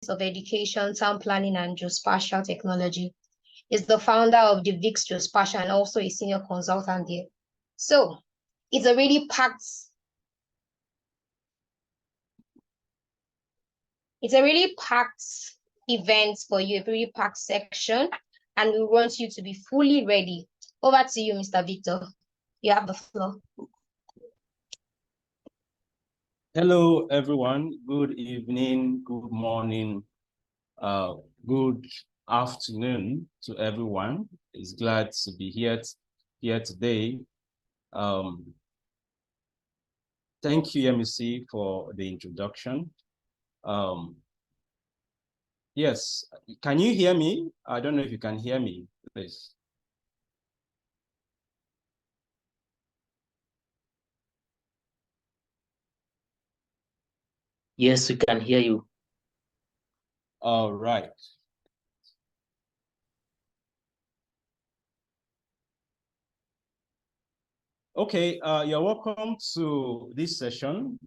of Education, Town Planning, and Geospatial Technology. Is the founder of the VIX Geospatial and also a senior consultant there. So it's a really packed event for you, a really packed section, and we want you to be fully ready. Over to you, Mr. Victor. You have the floor. Hello, everyone. Good evening, good morning, good afternoon to everyone. It's glad to be here today. Thank you, MEC, for the introduction. Yes, can you hear me? I don't know if you can hear me, please. Yes, we can hear you. All right. Okay, you're welcome to this session.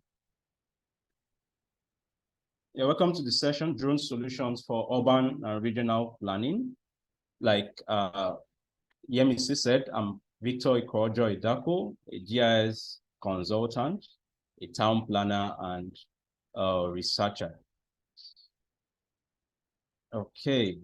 You're welcome to the session, Drone Solutions for Urban and Regional Planning. Like Yemisi said, I'm Victor Idakwo, a GIS consultant, a town planner, and a researcher. Okay.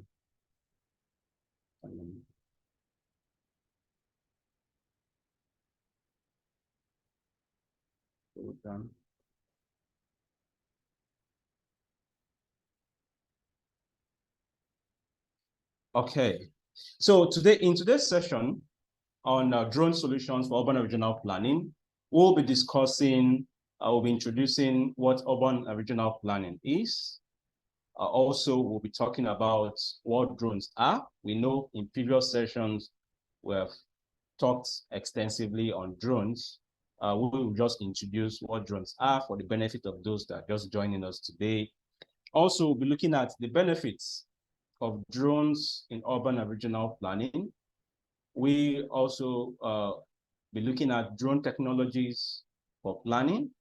Okay, so in today's session on drone solutions for urban and regional planning, we'll be discussing, we'll be introducing what urban and regional planning is. Also, we'll be talking about what drones are. We know in previous sessions, we have talked extensively on drones. We will just introduce what drones are for the benefit of those that are just joining us today. Also, we'll be looking at the benefits of drones in urban and regional planning. We also be looking at drone technologies for planning,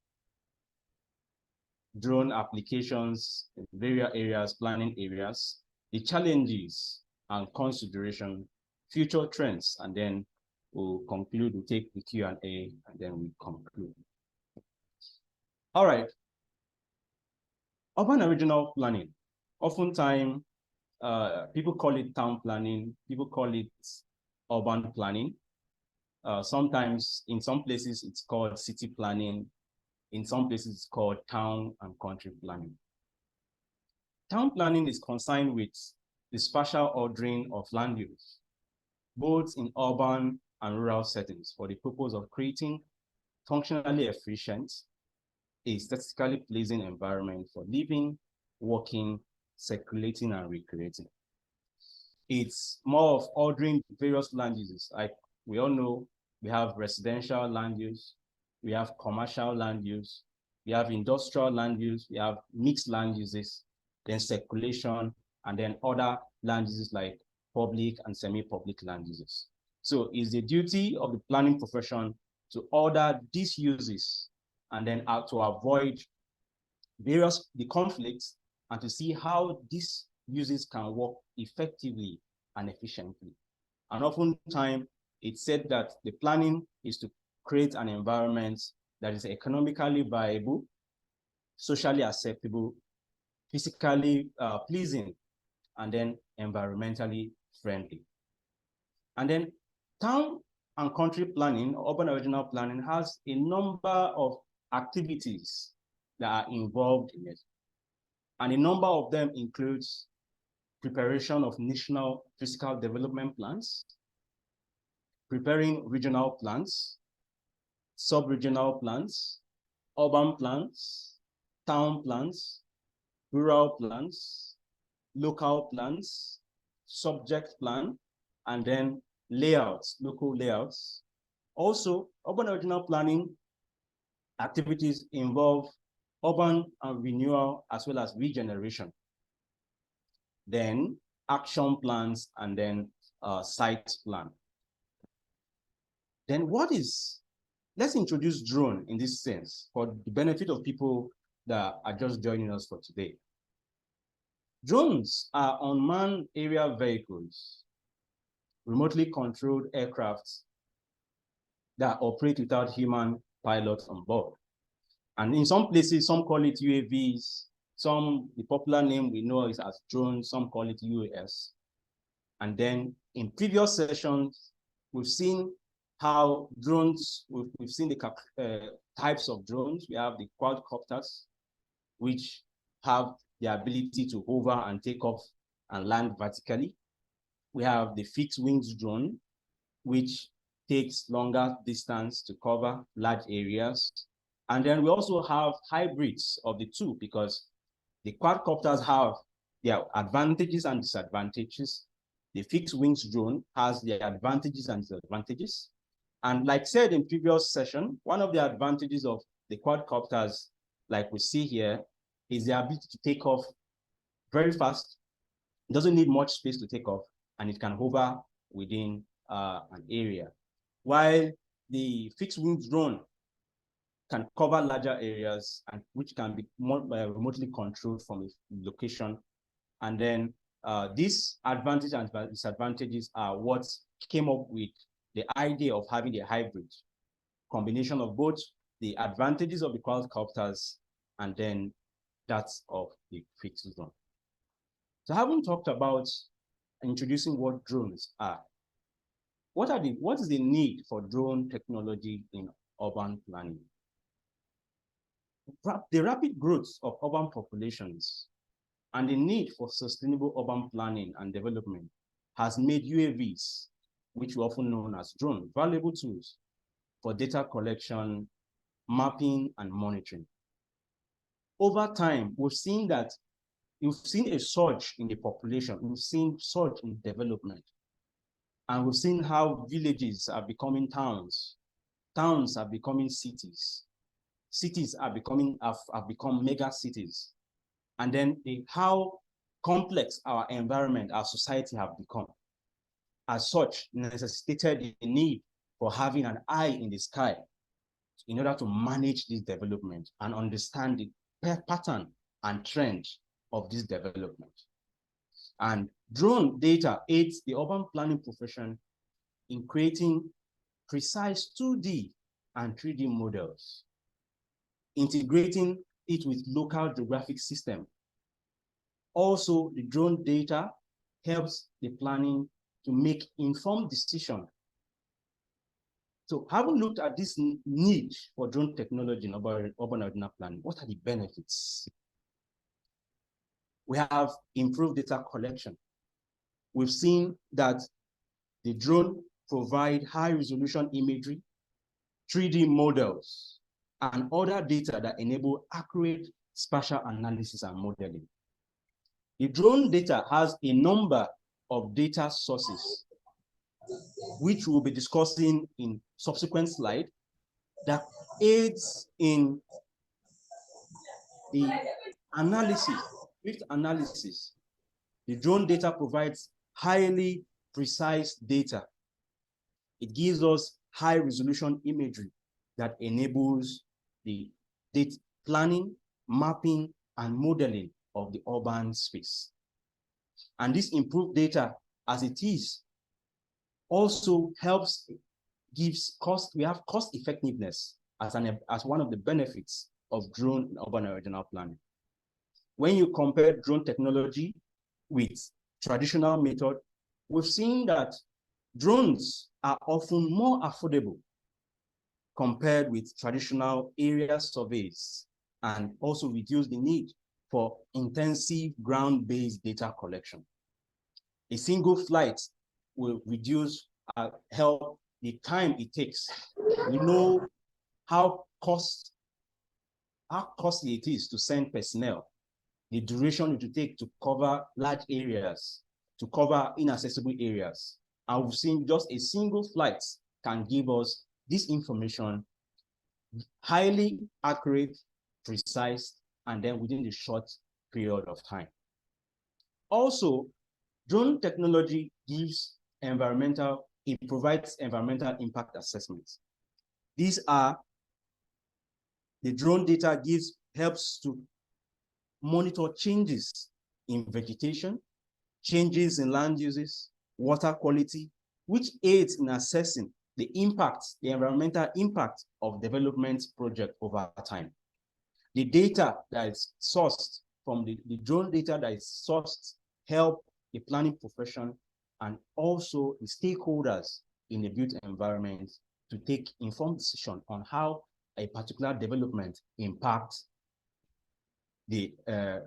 drone applications in various areas, planning areas, the challenges and consideration, future trends, and then we'll conclude, we'll take the Q&A, and then we conclude. All right. Urban and regional planning. Oftentimes, people call it town planning, people call it urban planning. Sometimes, in some places, it's called city planning. In some places, it's called town and country planning. Town planning is concerned with the spatial ordering of land use, both in urban and rural settings, for the purpose of creating functionally efficient, aesthetically pleasing environment for living, working, circulating, and recreating. It's more of ordering various land uses. Like we all know, we have residential land use, we have commercial land use, we have industrial land use, we have mixed land uses, then circulation, and then other land uses like public and semi-public land uses. So it's the duty of the planning profession to order these uses and then to avoid the conflicts and to see how these uses can work effectively and efficiently. And oftentimes, it's said that the planning is to create an environment that is economically viable, socially acceptable, physically pleasing, and then environmentally friendly. And then town and country planning, urban and regional planning, has a number of activities that are involved in it. And a number of them includes preparation of national physical development plans, preparing regional plans, sub-regional plans, urban plans, town plans, rural plans, local plans, subject plan, and then layouts, local layouts. Also, urban and regional planning activities involve urban and renewal as well as regeneration. Then action plans and then site plan. Then let's introduce drone in this sense for the benefit of people that are just joining us for today. Drones are unmanned aerial vehicles, remotely controlled aircrafts that operate without human pilots on board. And in some places, some call it UAVs, the popular name we know is as drones, some call it UAS. And then in previous sessions, we've seen how drones, we've seen the types of drones. We have the quadcopters, which have the ability to hover and take off and land vertically. We have the fixed wings drone, which takes longer distance to cover large areas. And then we also have hybrids of the two, because the quadcopters have their advantages and disadvantages. The fixed wings drone has their advantages and disadvantages. And like said in previous session, one of the advantages of the quadcopters, like we see here, is the ability to take off very fast. It doesn't need much space to take off, and it can hover within an area. While the fixed wing drone can cover larger areas, and which can be more remotely controlled from a location. And then these advantages and disadvantages are what came up with the idea of having a hybrid combination of both the advantages of the quadcopters and then that of the fixed drone. So having talked about introducing what drones are, what is the need for drone technology in urban planning? The rapid growth of urban populations and the need for sustainable urban planning and development has made UAVs, which we often known as drones, valuable tools for data collection, mapping, and monitoring. Over time, we've seen a surge in the population, we've seen surge in development, and we've seen how villages are becoming towns, towns are becoming cities, cities have become mega cities, and then how complex our environment, our society have become. As such, necessitated the need for having an eye in the sky in order to manage this development and understand the pattern and trend of this development. And drone data aids the urban planning profession in creating precise 2D and 3D models, integrating it with local geographic system. Also, the drone data helps the planning to make informed decisions. So having looked at this need for drone technology in urban regional planning, what are the benefits? We have improved data collection. We've seen that the drone provide high resolution imagery, 3D models, and other data that enable accurate spatial analysis and modeling. The drone data has a number of data sources, which we'll be discussing in subsequent slide, that aids in the analysis, swift analysis. The drone data provides highly precise data. It gives us high resolution imagery that enables the data planning, mapping, and modeling of the urban space. And this improved data as it is also helps, we have cost effectiveness as one of the benefits of drone in urban and regional planning. When you compare drone technology with traditional method, we've seen that drones are often more affordable compared with traditional area surveys, and also reduce the need for intensive ground-based data collection. A single flight will reduce, help the time it takes. We know how costly it is to send personnel, the duration it will take to cover large areas, to cover inaccessible areas. And we've seen just a single flight can give us this information, highly accurate, precise, and then within the short period of time. Also, drone technology provides environmental impact assessments. These are, the drone data helps to monitor changes in vegetation, changes in land uses, water quality, which aids in assessing the impact, the environmental impact of development project over time. The data that is sourced from the drone data that is sourced help the planning profession and also the stakeholders in the built environment to take informed decision on how a particular development impacts the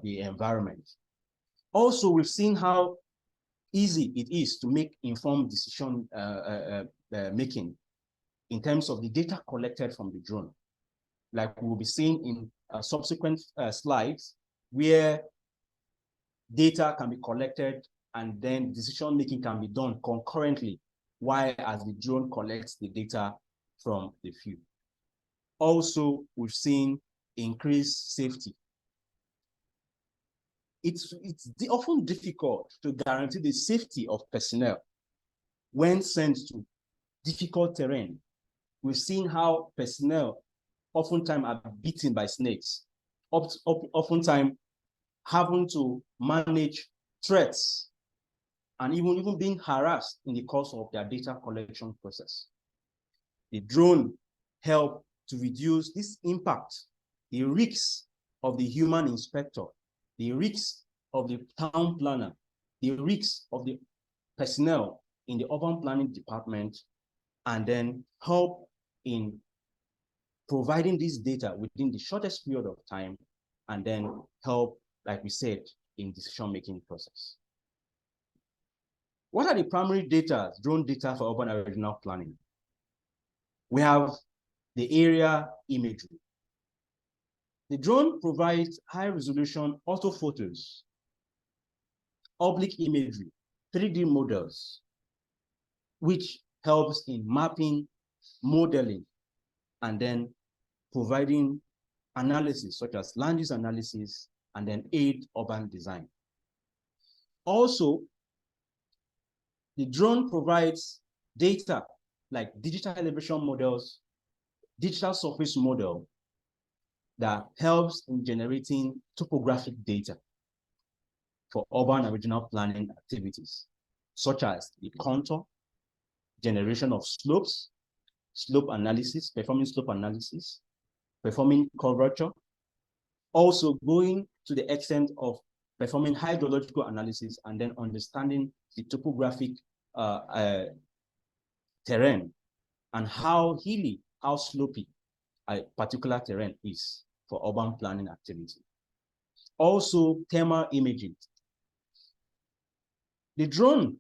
environment. Also, we've seen how easy it is to make informed decision making in terms of the data collected from the drone. Like we will be seeing in subsequent slides, where data can be collected and then decision making can be done concurrently, while as the drone collects the data from the field. Also, we've seen increased safety. It's often difficult to guarantee the safety of personnel when sent to difficult terrain. We've seen how personnel oftentimes are beaten by snakes, oftentimes having to manage threats and even being harassed in the course of their data collection process. The drone help to reduce this impact, the risks of the human inspector, the risks of the town planner, the risks of the personnel in the urban planning department, and then help in providing this data within the shortest period of time, and then help, like we said, in decision-making process. What are the primary data, drone data for urban and regional planning? We have the area imagery. The drone provides high-resolution orthophotos, oblique imagery, 3D models, which helps in mapping, modeling, and then providing analysis such as land use analysis and then aid urban design. Also, the drone provides data like digital elevation models, digital surface model that helps in generating topographic data for urban and regional planning activities, such as the contour, generation of slopes, slope analysis, performing slope analysis, performing curvature, also going to the extent of performing hydrological analysis and then understanding the topographic terrain and how hilly, how slopey a particular terrain is for urban planning activity. Also, thermal imaging. The drone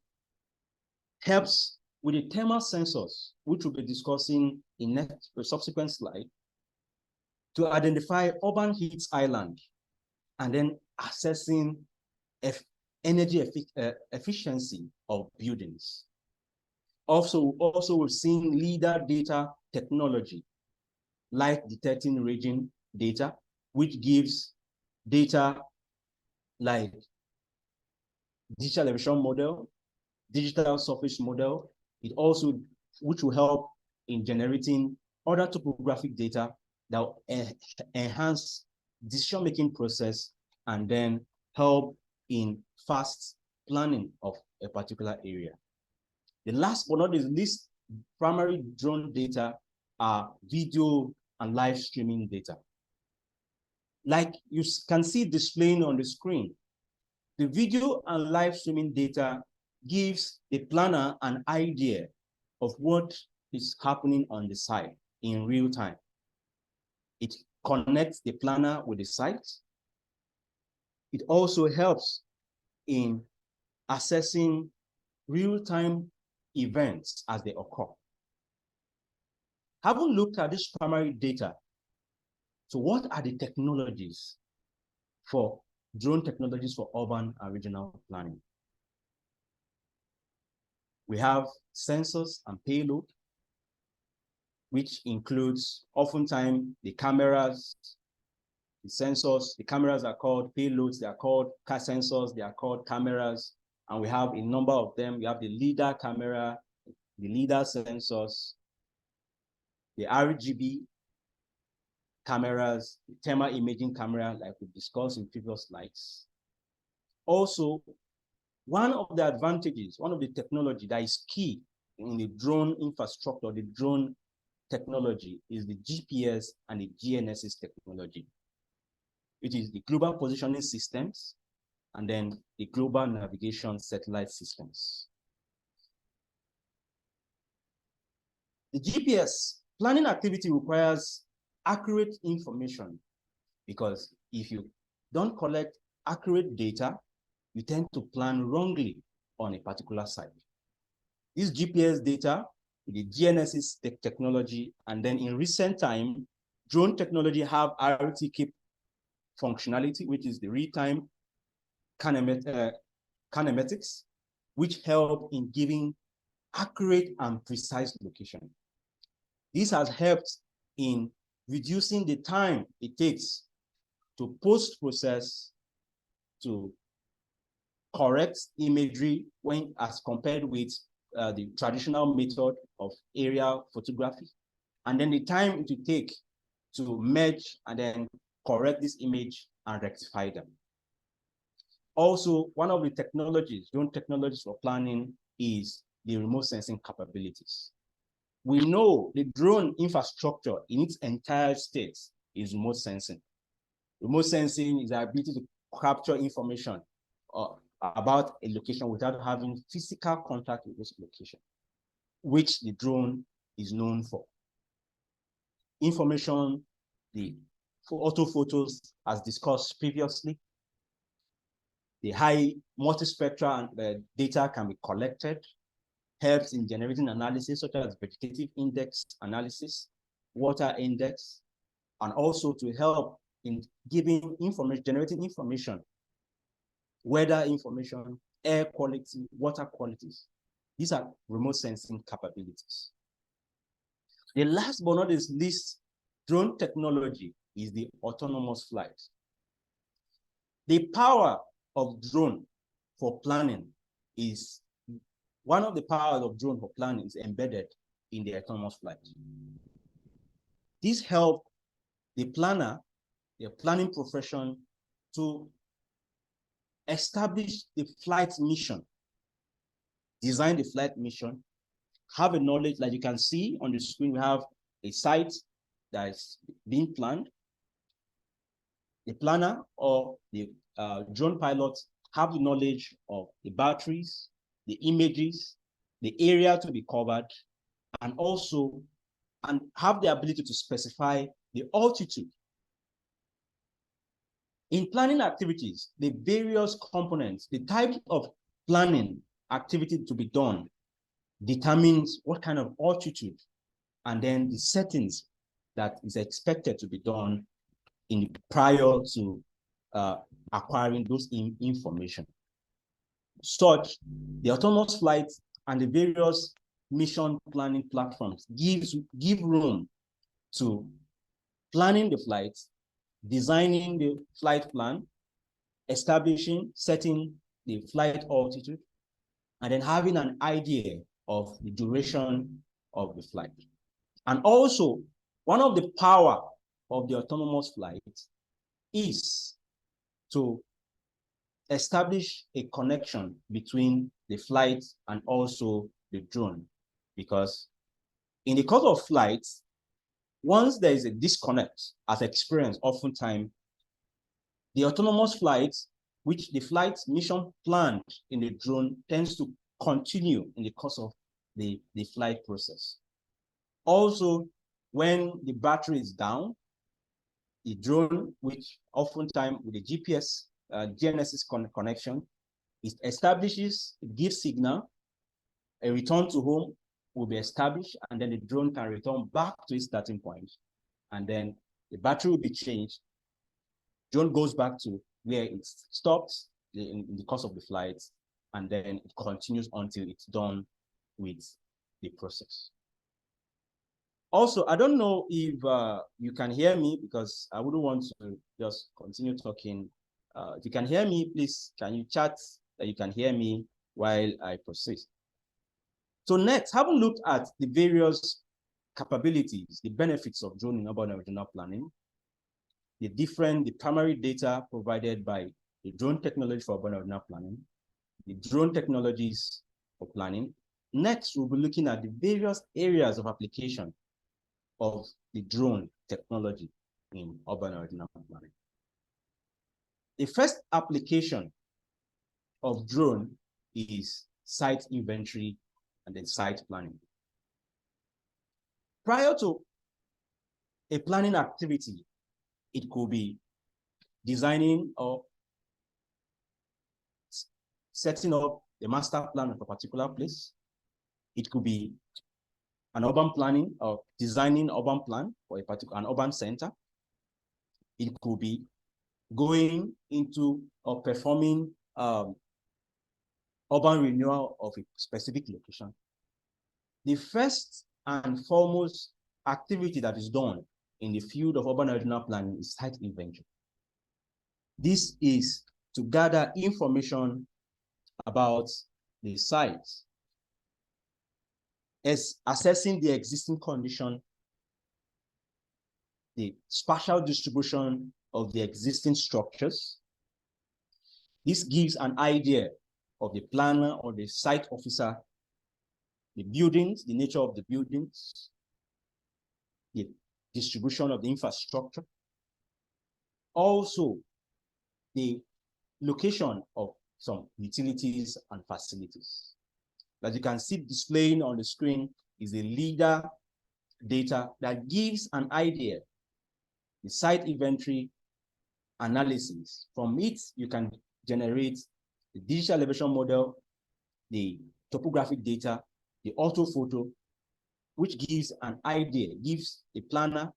helps with the thermal sensors, which we'll be discussing in a subsequent slide, to identify urban heat island and then assessing energy efficiency of buildings. Also, we've seen LIDAR data technology, light detecting region data, which gives data like digital elevation model, digital surface model. It also, which will help in generating other topographic data that will enhance decision-making process and then help in fast planning of a particular area. The last but not the least, primary drone data are video and live streaming data. Like you can see displaying on the screen, the video and live streaming data gives the planner an idea of what is happening on the site in real time. It connects the planner with the site. It also helps in assessing real-time events as they occur. Having looked at this primary data, so what are the technologies for drone technologies for urban and regional planning? We have sensors and payload, which includes oftentimes the cameras, the sensors. The cameras are called payloads, they are called car sensors, they are called cameras, and we have a number of them. We have the LIDAR camera, the LIDAR sensors, the RGB cameras, the thermal imaging camera, like we discussed in previous slides. Also, one of the advantages, one of the technology that is key in the drone infrastructure, the drone technology, is the GPS and the GNSS technology, which is the global positioning systems and then the global navigation satellite systems. The GPS planning activity requires accurate information, because if you don't collect accurate data, you tend to plan wrongly on a particular site. This GPS data, the GNSS technology, and then in recent time, drone technology have RTK functionality, which is the real-time kinematics, which help in giving accurate and precise location. This has helped in reducing the time it takes to post-process, to correct imagery when as compared with the traditional method of aerial photography, and then the time it will take to merge and then correct this image and rectify them. Also, one of the technologies, drone technologies for planning, is the remote sensing capabilities. We know the drone infrastructure in its entire state is remote sensing. Remote sensing is the ability to capture information about a location without having physical contact with this location, which the drone is known for. Information, the auto photos, as discussed previously, the high multispectral data can be collected, helps in generating analysis such as vegetative index analysis, water index, and also to help in giving information, generating information, weather information, air quality, water qualities. These are remote sensing capabilities. The last but not least drone technology is the autonomous flight. The power of drone for planning is, one of the powers of drone for planning is embedded in the autonomous flight. This helps the planner, the planning profession, to establish the flight mission, design the flight mission, have a knowledge. Like you can see on the screen, we have a site that is being planned. The planner or the drone pilot have the knowledge of the batteries, the images, the area to be covered, and also have the ability to specify the altitude. In planning activities, the various components, the type of planning activity to be done determines what kind of altitude and then the settings that is expected to be done prior to acquiring those information. Such, the autonomous flight and the various mission planning platforms give room to planning the flight, designing the flight plan, setting the flight altitude, and then having an idea of the duration of the flight. And also, one of the power of the autonomous flight is to establish a connection between the flight and also the drone. Because in the course of flights, once there is a disconnect, as experienced oftentimes, the autonomous flight, which the flight mission planned in the drone, tends to continue in the course of the flight process. Also, when the battery is down, the drone, which oftentimes with the GPS, GNSS connection, it establishes, it gives signal, a return to home will be established, and then the drone can return back to its starting point. And then the battery will be changed. Drone goes back to where it stops in the course of the flight, and then it continues until it's done with the process. Also, I don't know if you can hear me, because I wouldn't want to just continue talking. If you can hear me, please, can you chat that you can hear me while I proceed? So next, having looked at the various capabilities, the benefits of drone in urban and regional planning, the primary data provided by the drone technology for urban original planning, the drone technologies for planning. Next, we'll be looking at the various areas of application of the drone technology in urban original planning. The first application of drone is site inventory and then site planning. Prior to a planning activity, it could be designing or setting up the master plan of a particular place. It could be an urban planning or designing urban plan for a particular an urban center. It could be going into or performing urban renewal of a specific location. The first and foremost activity that is done in the field of urban original planning is site inventory. This is to gather information about the site, as assessing the existing condition, the spatial distribution of the existing structures. This gives an idea of the planner or the site officer, the buildings, the nature of the buildings, the distribution of the infrastructure, also the location of some utilities and facilities. As you can see displaying on the screen is a leader data that gives an idea, the site inventory analysis. From it, you can generate the digital elevation model, the topographic data, the orthophoto, which gives an idea, gives the planner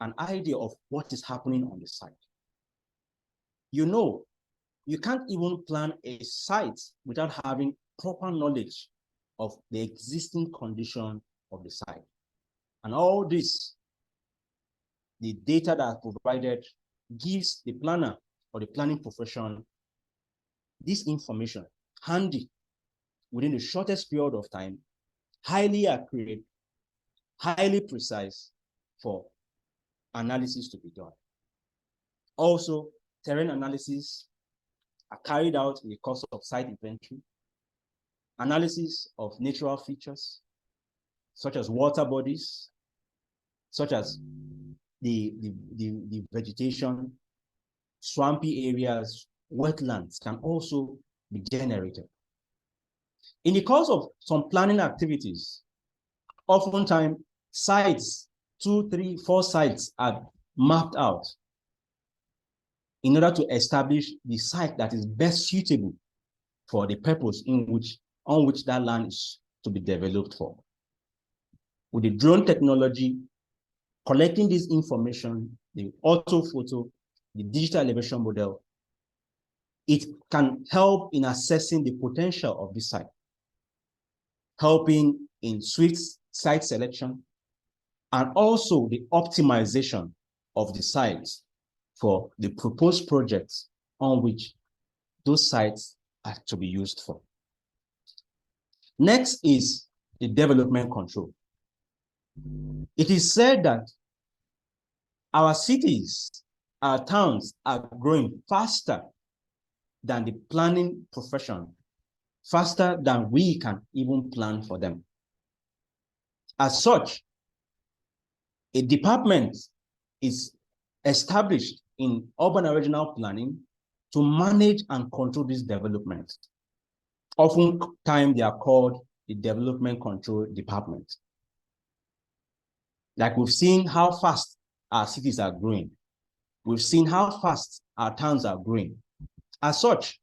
an idea of what is happening on the site. You know, you can't even plan a site without having proper knowledge of the existing condition of the site. And all this, the data that is provided gives the planner or the planning profession this information handy within the shortest period of time, highly accurate, highly precise for analysis to be done. Also, terrain analysis are carried out in the course of site inventory, analysis of natural features, such as water bodies, such as the vegetation, swampy areas, wetlands can also be generated. In the course of some planning activities, oftentimes sites, 2, 3, 4 sites are mapped out in order to establish the site that is best suitable for the purpose on which that land is to be developed for. With the drone technology, collecting this information, the orthophoto, the digital elevation model, it can help in assessing the potential of the site, helping in swift site selection, and also the optimization of the sites for the proposed projects on which those sites are to be used for. Next is the development control. It is said that our cities, our towns are growing faster than the planning profession, faster than we can even plan for them. As such, a department is established in urban regional planning to manage and control this development. Oftentimes, they are called the development control department. Like we've seen how fast our cities are growing. We've seen how fast our towns are growing. As such,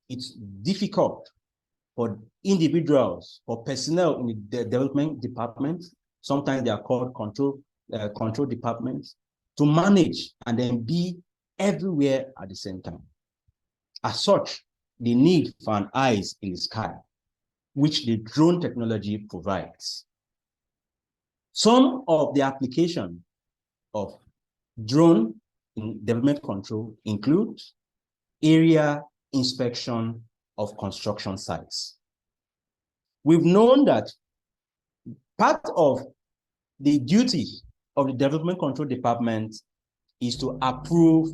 it's difficult for individuals, for personnel in the development department, sometimes they are called control departments, to manage and then be everywhere at the same time. As such, the need for an eyes in the sky, which the drone technology provides. Some of the application of drone in development control include area inspection of construction sites. We've known that part of the duty of the development control department is to approve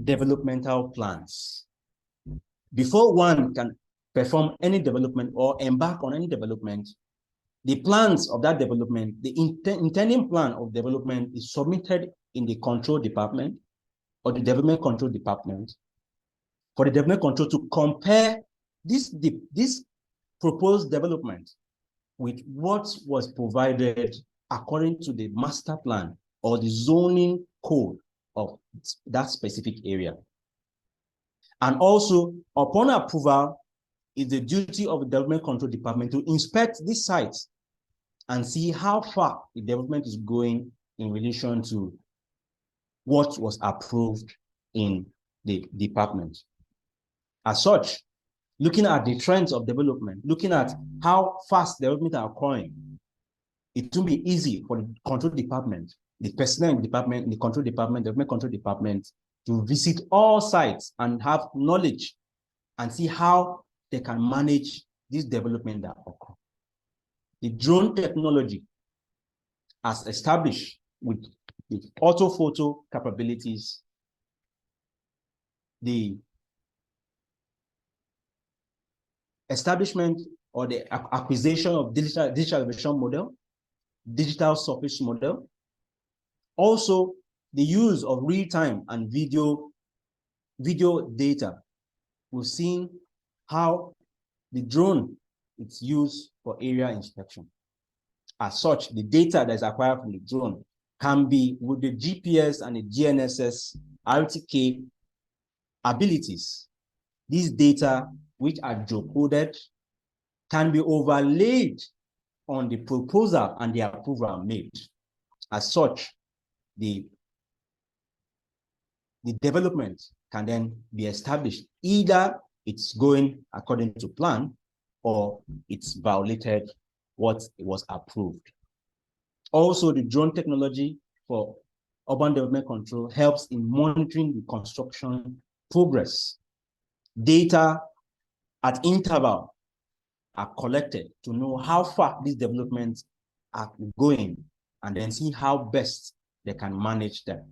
developmental plans. Before one can perform any development or embark on any development, the plans of that development, the intending plan of development is submitted in the control department or the development control department for the development control to compare this proposed development with what was provided according to the master plan or the zoning code of that specific area. And also, upon approval, it's the duty of the development control department to inspect these sites and see how far the development is going in relation to what was approved in the department. As such, looking at the trends of development, looking at how fast development are occurring, it will be easy for the control department, the personnel in the department, the control department, development control department, to visit all sites and have knowledge and see how they can manage this development that occur. The drone technology, as established with the orthophoto capabilities, the establishment or the acquisition of digital vision model, digital surface model, also the use of real-time and video data. We've seen how the drone is used for area inspection. As such, the data that is acquired from the drone can be, with the GPS and the GNSS RTK abilities, these data, which are geocoded, can be overlaid on the proposal and the approval made. As such, the development can then be established. Either it's going according to plan or it's violated what was approved. Also, the drone technology for urban development control helps in monitoring the construction progress. Data at interval are collected to know how far these developments are going and then see how best they can manage them.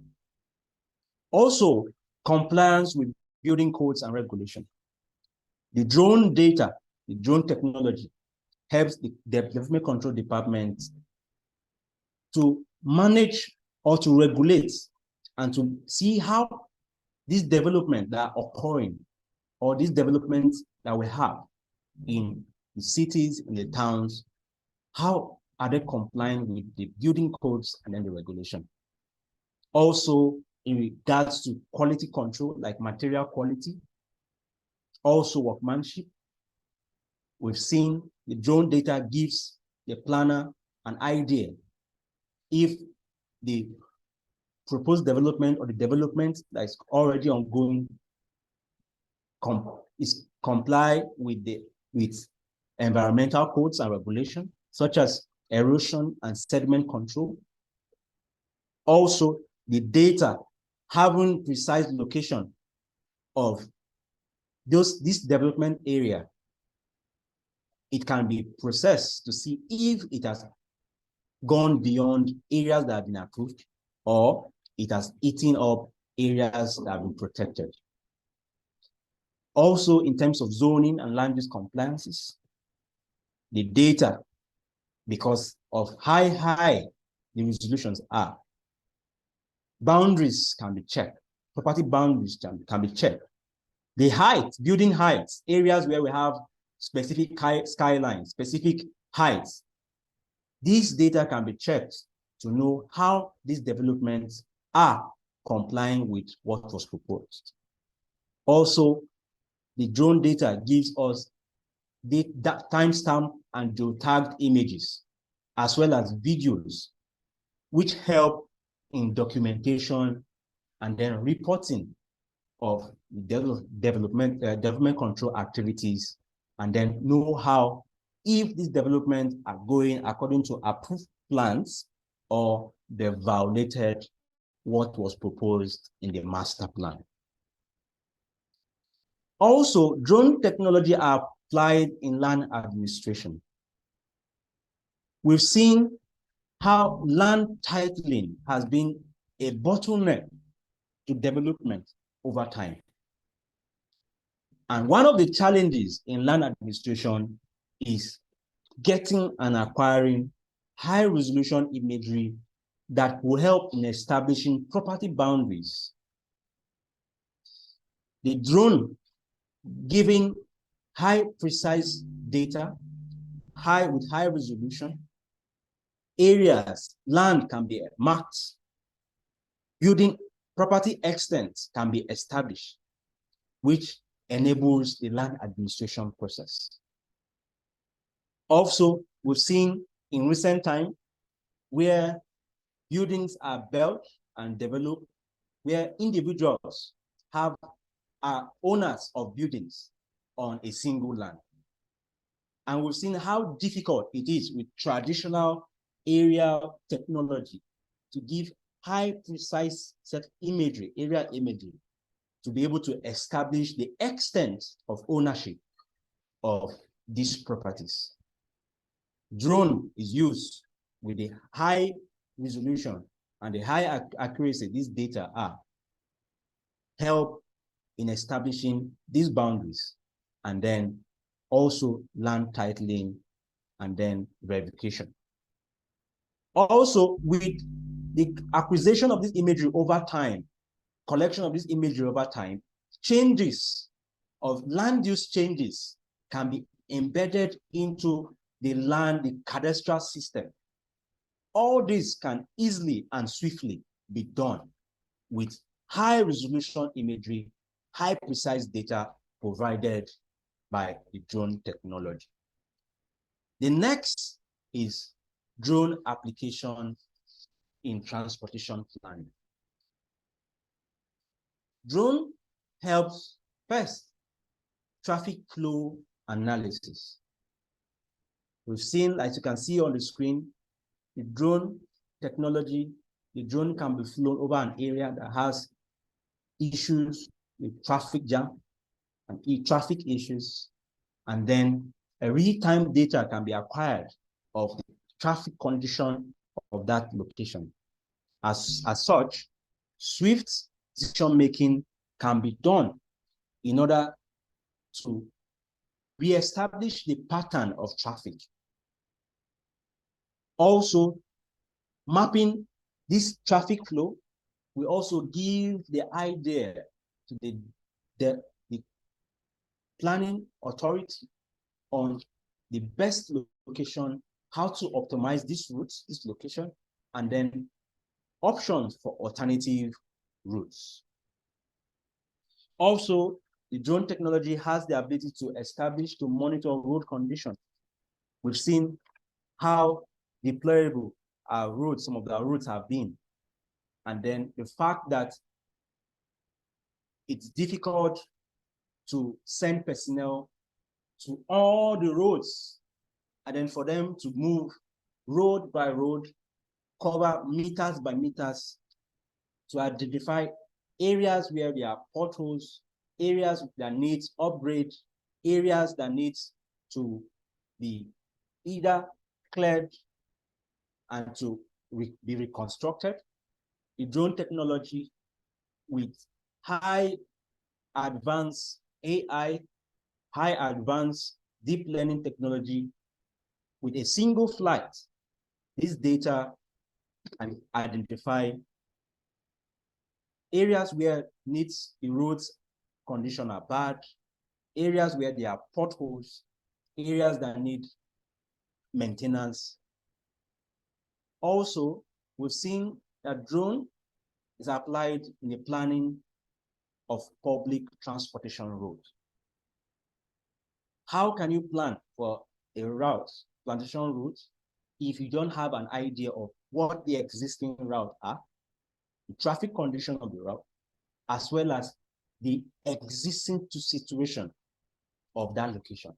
Also, compliance with building codes and regulations. The drone data, the drone technology helps the development control department to manage or to regulate and to see how these developments that are occurring or these developments that we have in the cities, in the towns, how are they complying with the building codes and then the regulation? Also, in regards to quality control, like material quality, also workmanship, we've seen the drone data gives the planner an idea if the proposed development or the development that is already ongoing comply with environmental codes and regulations, such as erosion and sediment control. Also, the data having precise location of this development area, it can be processed to see if it has gone beyond areas that have been approved or it has eaten up areas that have been protected. Also, in terms of zoning and land use compliances, the data, because of how high the resolutions are, boundaries can be checked, property boundaries can be checked. The height, building heights, areas where we have specific skylines, specific heights, these data can be checked to know how these developments are complying with what was proposed. Also, the drone data gives us the timestamp and geotagged images, as well as videos, which help in documentation and then reporting of development control activities, and then know how if these developments are going according to approved plans or they violated what was proposed in the master plan. Also, drone technology are applied in land administration. We've seen how land titling has been a bottleneck to development over time. And one of the challenges in land administration is getting and acquiring high resolution imagery that will help in establishing property boundaries. The drone giving high precise data, with high resolution, areas, land can be marked, building property extent can be established, which enables the land administration process. Also, we've seen in recent time where buildings are built and developed, where individuals are owners of buildings on a single land. And we've seen how difficult it is with traditional aerial technology to give high precise set imagery, area imagery, to be able to establish the extent of ownership of these properties. Drone is used with the high resolution and the high accuracy these data are, help in establishing these boundaries, and then also land titling and then verification. Also, with the acquisition of this imagery over time, collection of this imagery over time, changes of land use changes can be embedded into the land, the cadastral system. All this can easily and swiftly be done with high resolution imagery, high precise data provided by the drone technology. The next is drone application in transportation planning. Drone helps first, traffic flow analysis. We've seen, as you can see on the screen, the drone technology, the drone can be flown over an area that has issues with traffic jam and traffic issues, and then a real-time data can be acquired of the traffic condition of that location. As such, swift decision-making can be done in order to re-establish the pattern of traffic. Also, mapping this traffic flow will also give the idea to the planning authority on the best location, how to optimize this route, this location, and then options for alternative routes. Also, the drone technology has the ability to monitor road condition. We've seen how deployable our roads, some of the routes have been. And then the fact that it's difficult to send personnel to all the roads, and then for them to move road by road, cover meters by meters, to identify areas where there are potholes, areas that need upgrade, areas that need to be either cleared and to be reconstructed. The drone technology with high advanced AI, high advanced deep learning technology, with a single flight, this data can identify areas where the roads condition are bad, areas where there are potholes, areas that need maintenance. Also, we've seen that drone is applied in the planning of public transportation routes. How can you plan for a route, transportation route, if you don't have an idea of what the existing route are, the traffic condition of the route, as well as the existing situation of that location?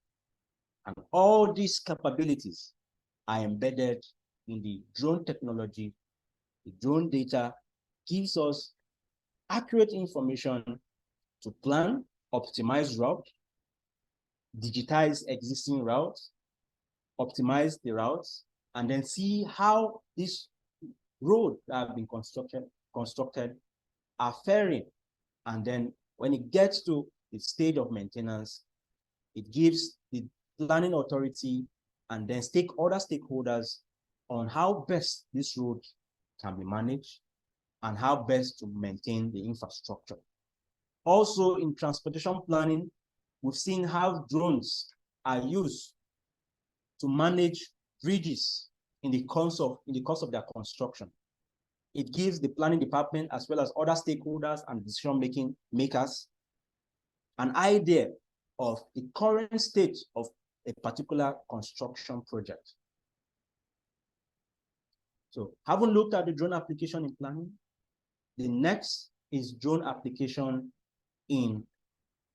And all these capabilities are embedded in the drone technology. The drone data gives us accurate information to plan, optimize route, digitize existing routes, optimize the routes, and then see how these roads that have been constructed are faring, and then When it gets to the stage of maintenance, it gives the planning authority and then other stakeholders on how best this road can be managed and how best to maintain the infrastructure. Also, in transportation planning, we've seen how drones are used to manage bridges in the course of their construction. It gives the planning department as well as other stakeholders and decision-making makers an idea of the current state of a particular construction project. So, having looked at the drone application in planning, the next is drone application in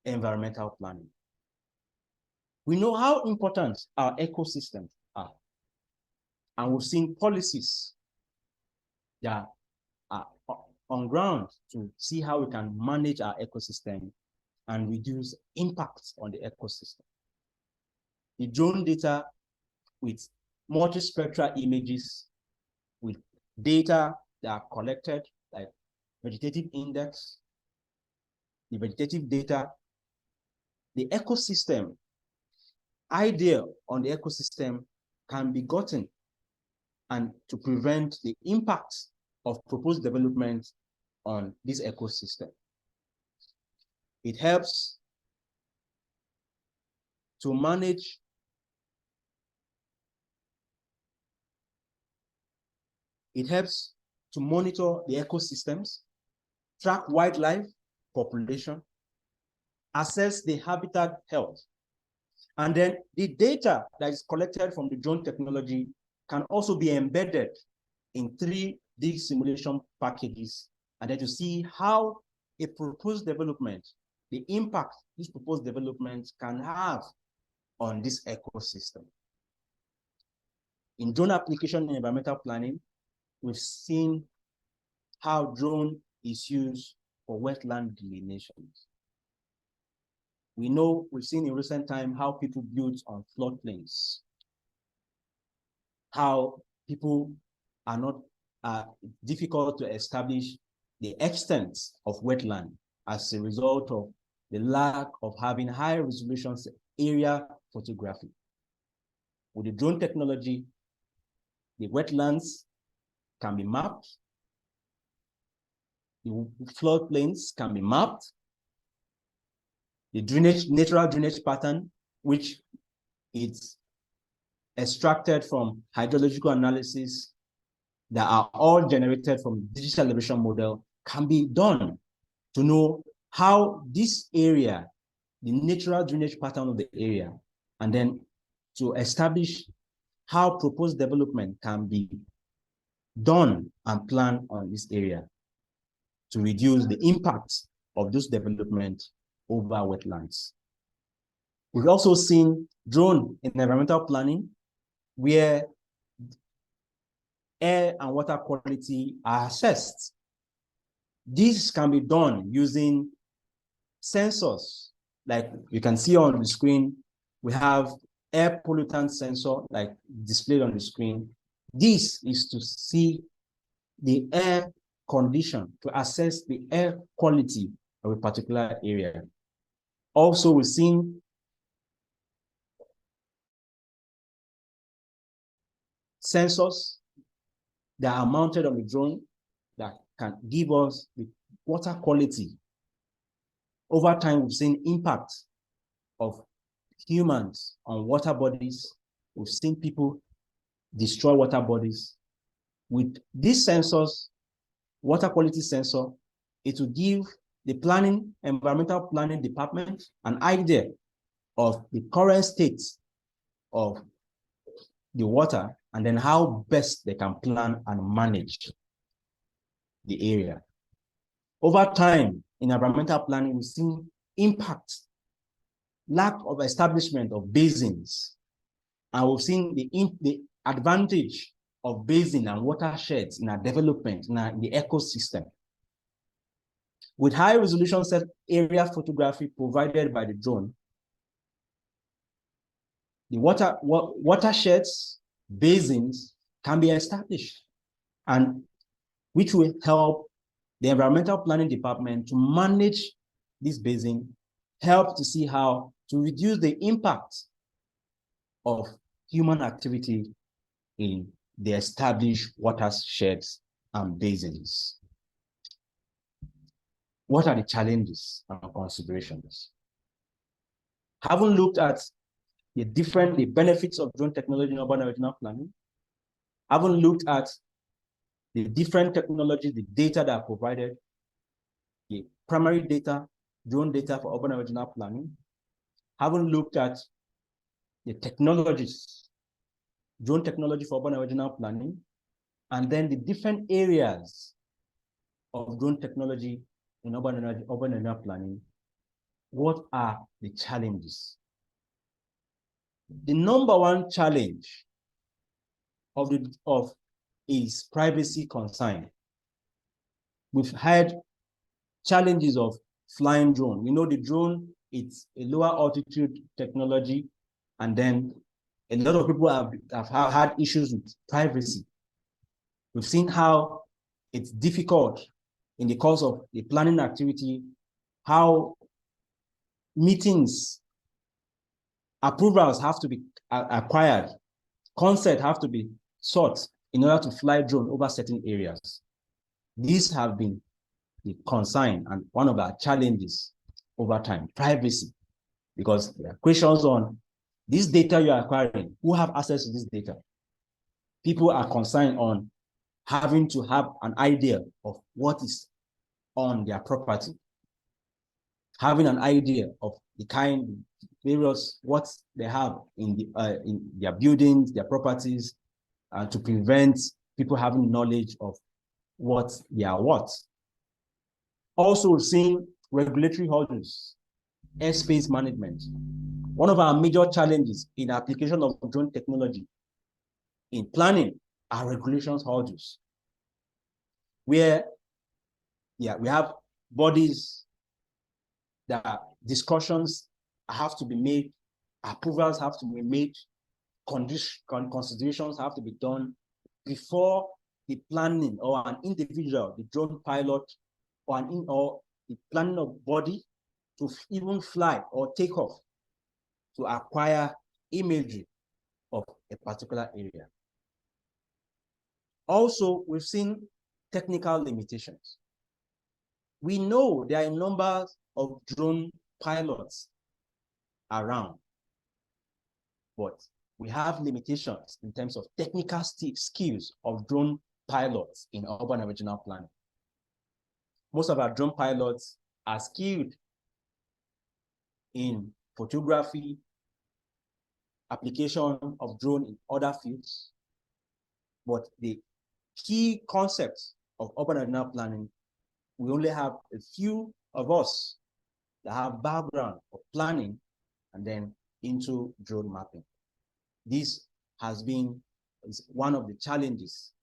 environmental planning. We know how important our ecosystems are, and we've seen policies that are on ground to see how we can manage our ecosystem and reduce impacts on the ecosystem. The drone data with multispectral images, with data that are collected, like vegetative index, the vegetative data, the ecosystem, idea on the ecosystem can be gotten and to prevent the impacts of proposed development on this ecosystem. It helps to manage monitor the ecosystems, track wildlife population, assess the habitat health. And then the data that is collected from the drone technology can also be embedded in 3D simulation packages, and then to see how a proposed development, the impact this proposed development can have on this ecosystem. In drone application in environmental planning, we've seen how drone is used for wetland delineations. We've seen in recent time how people build on floodplains, how people are not difficult to establish the extent of wetland as a result of the lack of having high resolution area photography. With the drone technology, the wetlands can be mapped, the floodplains can be mapped, the natural drainage pattern, which is extracted from hydrological analysis that are all generated from digital elevation model, can be done to know how this area, the natural drainage pattern of the area, and then to establish how proposed development can be done and planned on this area to reduce the impact of this development over wetlands. We've also seen drone in environmental planning where air and water quality are assessed. This can be done using sensors. Like you can see on the screen, we have air pollutant sensor like displayed on the screen. This is to see the air condition, to assess the air quality of a particular area. Also, we've seen sensors that are mounted on the drone that can give us the water quality. Over time, we've seen impact of humans on water bodies. We've seen people destroy water bodies. With these sensors, water quality sensor, it will give the environmental planning department an idea of the current state of the water and then how best they can plan and manage the area. Over time, in environmental planning, we've seen impact, lack of establishment of basins, and we've seen the advantage of basin and watersheds in our development, in the ecosystem. With high resolution area photography provided by the drone, the watersheds, basins can be established, and which will help the environmental planning department to manage this basin help to see how to reduce the impact of human activity in the established watersheds and basins. What are the challenges and considerations? Having looked at the benefits of drone technology in urban and regional planning, having looked at the different technologies, the data that are provided, the primary data, drone data for urban and regional planning, having looked at the technologies, drone technology for urban and regional planning, and then the different areas of drone technology in urban and regional planning, what are the challenges? The number one challenge is privacy concern. We've had challenges of flying drone. We know the drone, it's a lower altitude technology, and then a lot of people have had issues with privacy. We've seen how it's difficult in the course of the planning activity, how meetings, approvals have to be acquired, consent have to be sought in order to fly drone over certain areas. These have been the concern and one of our challenges over time, privacy, because there are questions on this data you are acquiring, who have access to this data? People are concerned on having to have an idea of what is on their property, having an idea of the kind, various, what they have in their buildings, their properties, to prevent people having knowledge of what they are what. Also, seeing regulatory hurdles, airspace management. One of our major challenges in the application of drone technology in planning are regulations hurdles, where we have bodies that discussions have to be made, approvals have to be made, considerations have to be done before the planning or an individual, the drone pilot, or the planning of body to even fly or take off to acquire imagery of a particular area. Also, we've seen technical limitations. We know there are numbers of drone pilots around, but we have limitations in terms of technical skills of drone pilots in urban and regional planning. Most of our drone pilots are skilled in photography, application of drone in other fields, but the key concepts of urban and regional planning, we only have a few of us that have background of planning and then into drone mapping. This has been one of the challenges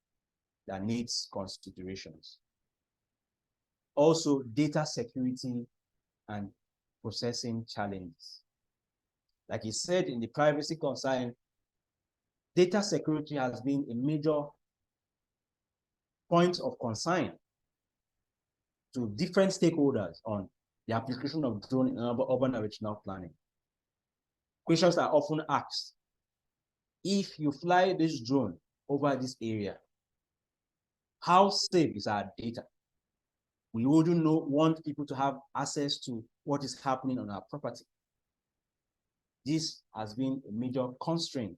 that needs considerations. Also, data security and processing challenges. Like he said in the privacy concern, data security has been a major point of concern to different stakeholders on the application of drone in urban and regional planning. Questions are often asked: if you fly this drone over this area, how safe is our data? We wouldn't want people to have access to what is happening on our property. This has been a major constraint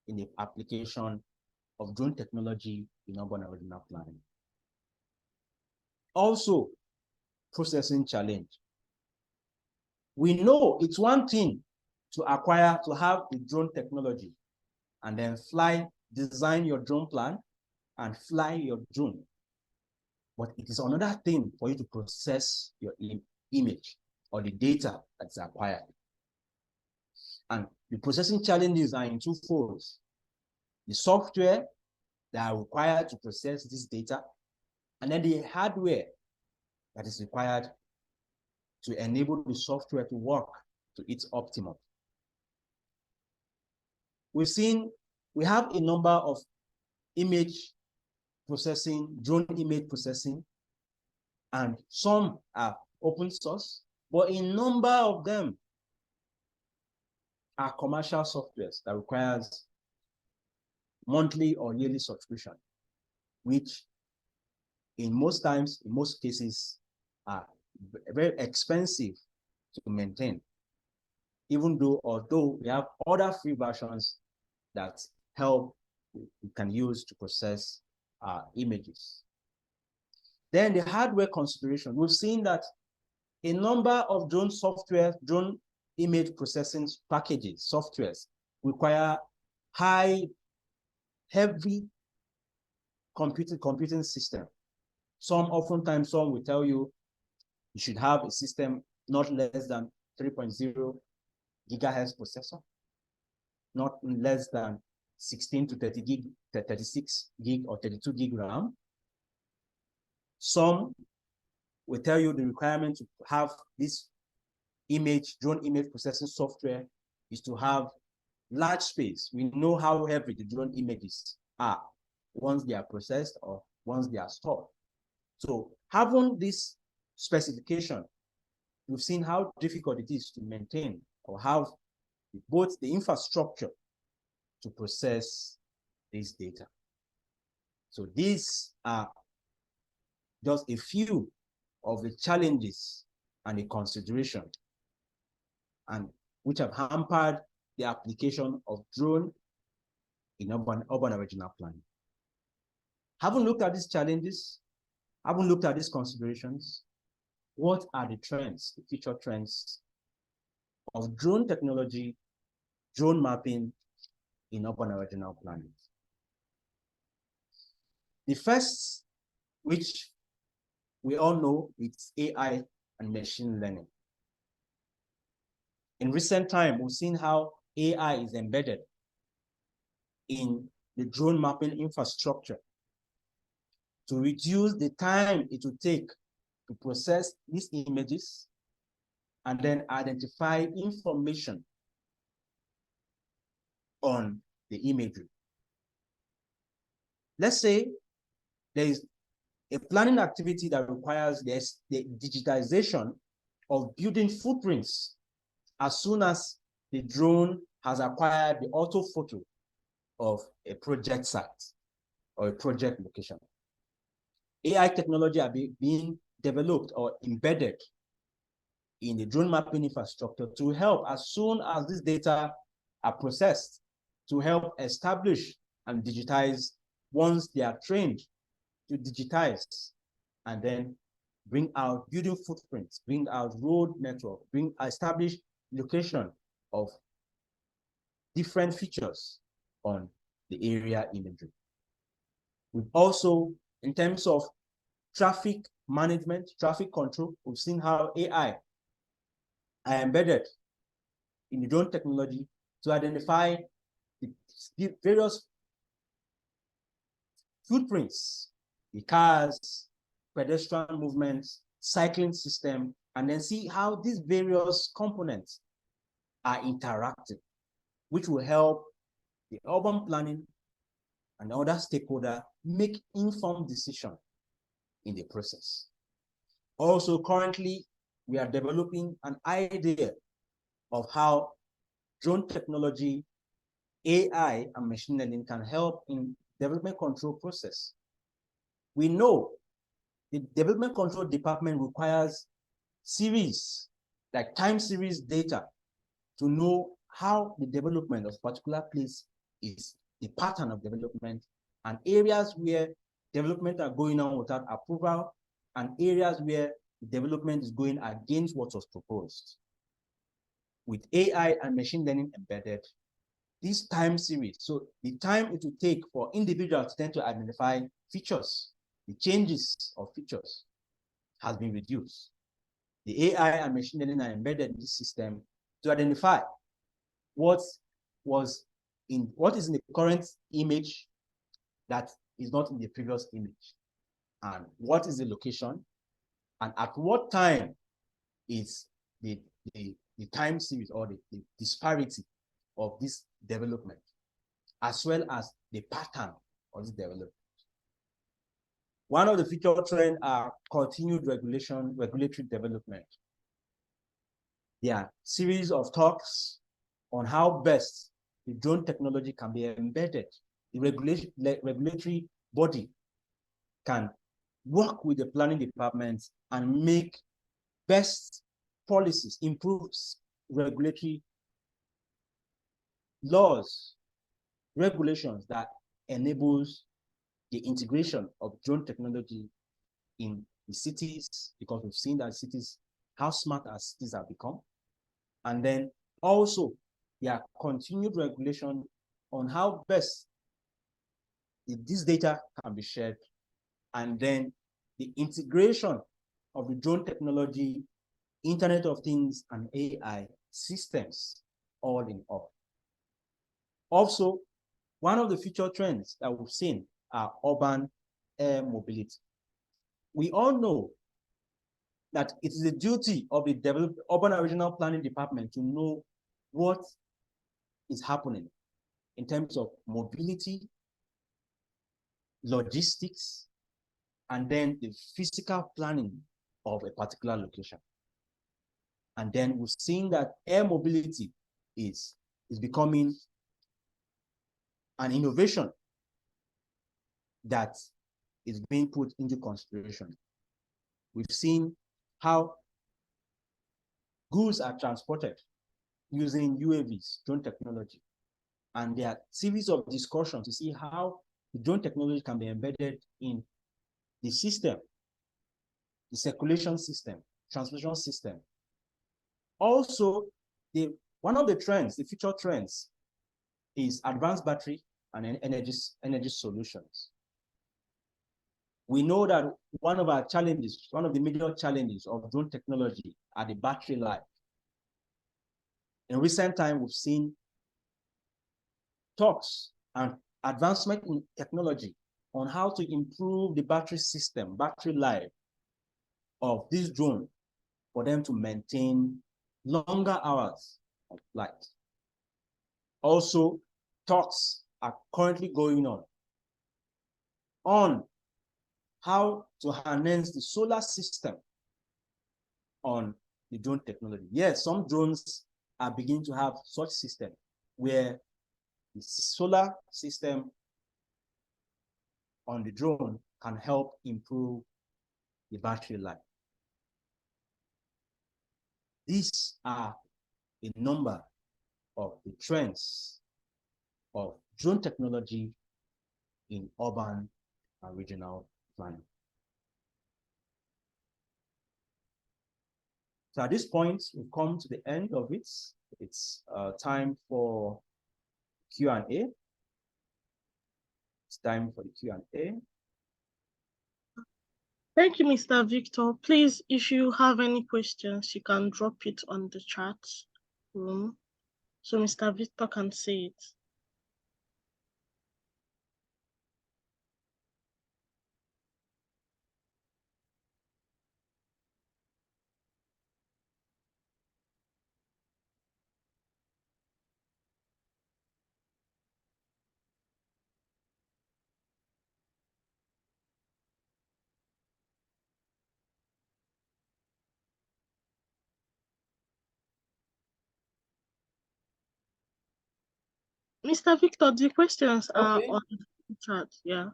in the application of drone technology in urban and regional planning. Also, processing challenge. We know it's one thing to acquire, to have the drone technology and then design your drone plan and fly your drone. But it is another thing for you to process your image or the data that's acquired. And the processing challenges are in two folds: the software that are required to process this data, and then the hardware that is required to enable the software to work to its optimum. We have a number of image processing, drone image processing, and some are open source, But a number of them are commercial softwares that requires monthly or yearly subscription, which in most times, in most cases, are very expensive to maintain. Although we have other free versions that help you can use to process images. Then the hardware consideration. We've seen that a number of drone software, drone image processing packages, softwares, require heavy computing system. Oftentimes, some will tell you you should have a system not less than 3.0 gigahertz processor, not less than 16 to 30 gig, 36 gig or 32 gig RAM. Some will tell you the requirement to have this drone image processing software is to have large space. We know how heavy the drone images are once they are processed or once they are stored. So having this specification, we've seen how difficult it is to maintain or have both the infrastructure to process this data. So these are just a few of the challenges and the consideration and which have hampered the application of drone in urban and regional planning. Having looked at these challenges, having looked at these considerations, what are the trends, the future trends of drone technology, drone mapping in urban and regional planning? The first, which we all know, it's AI and machine learning. In recent time, we've seen how AI is embedded in the drone mapping infrastructure to reduce the time it will take to process these images and then identify information on the imagery. Let's say there is a planning activity that requires the digitization of building footprints as soon as the drone has acquired the auto photo of a project site or a project location. AI technology are being developed or embedded in the drone mapping infrastructure to help, as soon as this data are processed, to help establish and digitize once they are trained to digitize and then bring out building footprints, bring out road network, establish location of different features on the area imagery. We've also, in terms of traffic management, traffic control, we've seen how AI are embedded in the drone technology to identify the various footprints, the cars, pedestrian movements, cycling system, and then see how these various components are interacting, which will help the urban planning and other stakeholders make informed decisions in the process. Also, currently, we are developing an idea of how drone technology, AI, and machine learning can help in development control process. We know the development control department requires series, like time series data, to know how the development of a particular place is, the pattern of development, and areas where development are going on without approval, and areas where development is going against what was proposed. With AI and machine learning embedded, this time series, so the time it will take for individuals to identify features, the changes of features, has been reduced. The AI and machine learning are embedded in this system to identify what is in the current image that is not in the previous image, and what is the location, and at what time is the time series or the disparity of this development, as well as the pattern of this development. One of the future trends are continued regulatory development. there are series of talks on how best the drone technology can be embedded. The regulatory body can work with the planning department and make best policies, improves regulatory laws, regulations that enables the integration of drone technology in the cities, because we've seen that cities, how smart our cities have become. And then also, there are continued regulation on how best this data can be shared, and then the integration of the drone technology, Internet of Things, and AI systems all in all. Also, one of the future trends that we've seen are urban air mobility. We all know that it is the duty of the urban and regional planning department to know what is happening in terms of mobility, logistics, and then the physical planning of a particular location. And then we've seen that air mobility is becoming an innovation that is being put into consideration. We've seen how goods are transported using UAVs, drone technology. And there are series of discussions to see how the drone technology can be embedded in the system, the circulation system, transportation system. Also, one of the trends, the future trends, is advanced battery and energy solutions. We know that one of our challenges, one of the major challenges of drone technology are the battery life. In recent time, we've seen talks and advancement in technology on how to improve the battery system, battery life of this drone for them to maintain longer hours of flight. Also, talks are currently going on how to harness the solar system on the drone technology. Yes, some drones are beginning to have such system where the solar system on the drone can help improve the battery life. These are a number of the trends of drone technology in urban and regional planning. So at this point, we've come to the end of it. It's time for Q&A. It's time for the Q&A. Thank you, Mr. Victor. Please, if you have any questions, you can drop it on the chat room so Mr. Victor can see it. Mr. Victor, the questions are on the chat, yeah.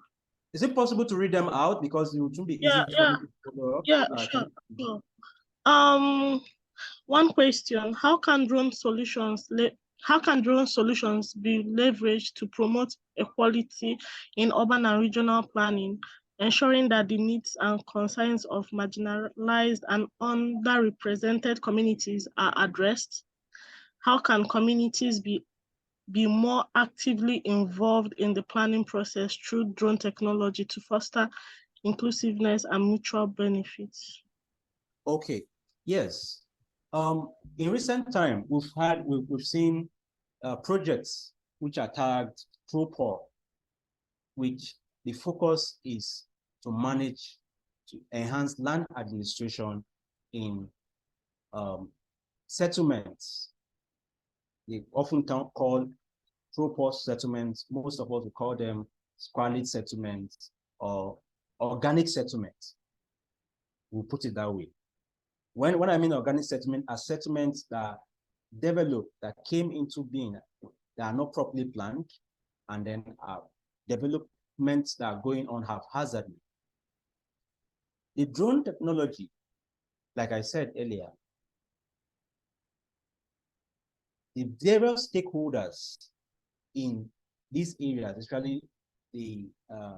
Is it possible to read them out, because it would be easy for me to follow up? Yeah, sure. One question: how can drone solutions be leveraged to promote equality in urban and regional planning, ensuring that the needs and concerns of marginalized and underrepresented communities are addressed? How can communities be more actively involved in the planning process through drone technology to foster inclusiveness and mutual benefits? Okay, yes. In recent time, we've seen projects which are tagged ProPOR, which the focus is to enhance land administration in settlements. They often call ProPOR settlements. Most of us will call them squalid settlements or organic settlements. We'll put it that way. When I mean organic settlement, are settlements that developed, that came into being, that are not properly planned, and then developments that are going on haphazardly. The drone technology, like I said earlier, the various stakeholders in these areas, especially the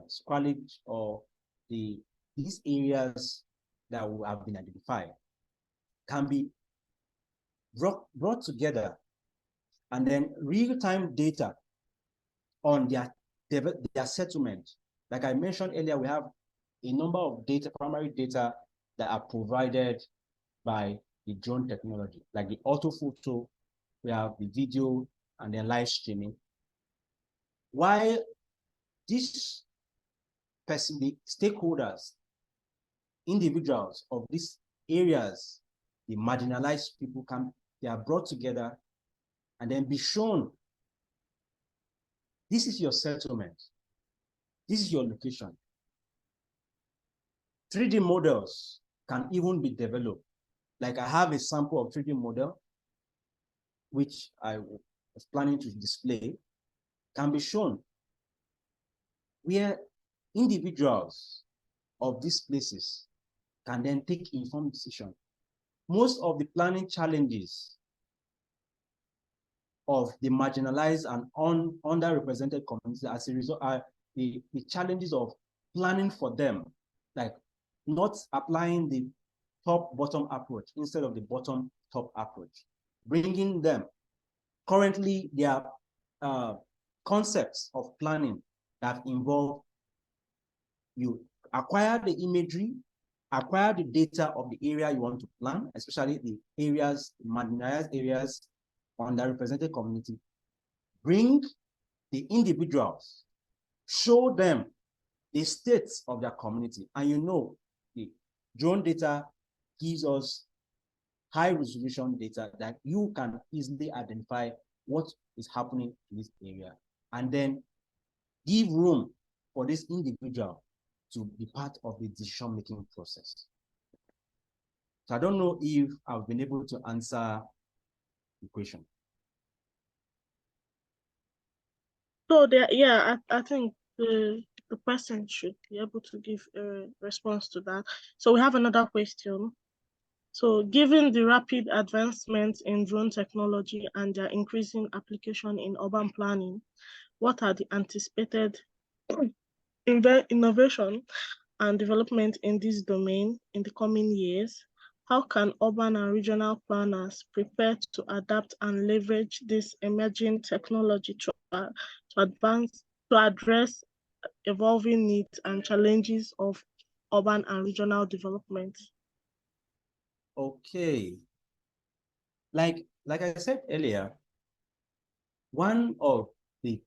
squalage or these areas that have been identified, can be brought together, and then real-time data on their settlement. Like I mentioned earlier, we have a number of primary data that are provided by the drone technology, like the orthophoto, we have the video, and then live streaming. While these the stakeholders, individuals of these areas, the marginalized people, they are brought together and then be shown, this is your settlement, this is your location. 3D models can even be developed. Like I have a sample of 3D model, which I was planning to display, can be shown where individuals of these places can then take informed decision. Most of the planning challenges of the marginalized and underrepresented communities as a result are the challenges of planning for them, like not applying the top-bottom approach instead of the bottom-top approach. Bringing them, currently there are concepts of planning that involve you acquire the imagery, acquire the data of the area you want to plan, especially the areas, marginalized areas, underrepresented community, bring the individuals, show them the states of their community. And you know, the drone data gives us high resolution data that you can easily identify what is happening in this area, and then give room for this individual to be part of the decision-making process. So I don't know if I've been able to answer the question. So there, yeah, I think the person should be able to give a response to that. So we have another question. So given the rapid advancements in drone technology and their increasing application in urban planning, what are the anticipated innovation and development in this domain in the coming years? How can urban and regional planners prepare to adapt and leverage this emerging technology to address evolving needs and challenges of urban and regional development? Okay. Like I said earlier, one of the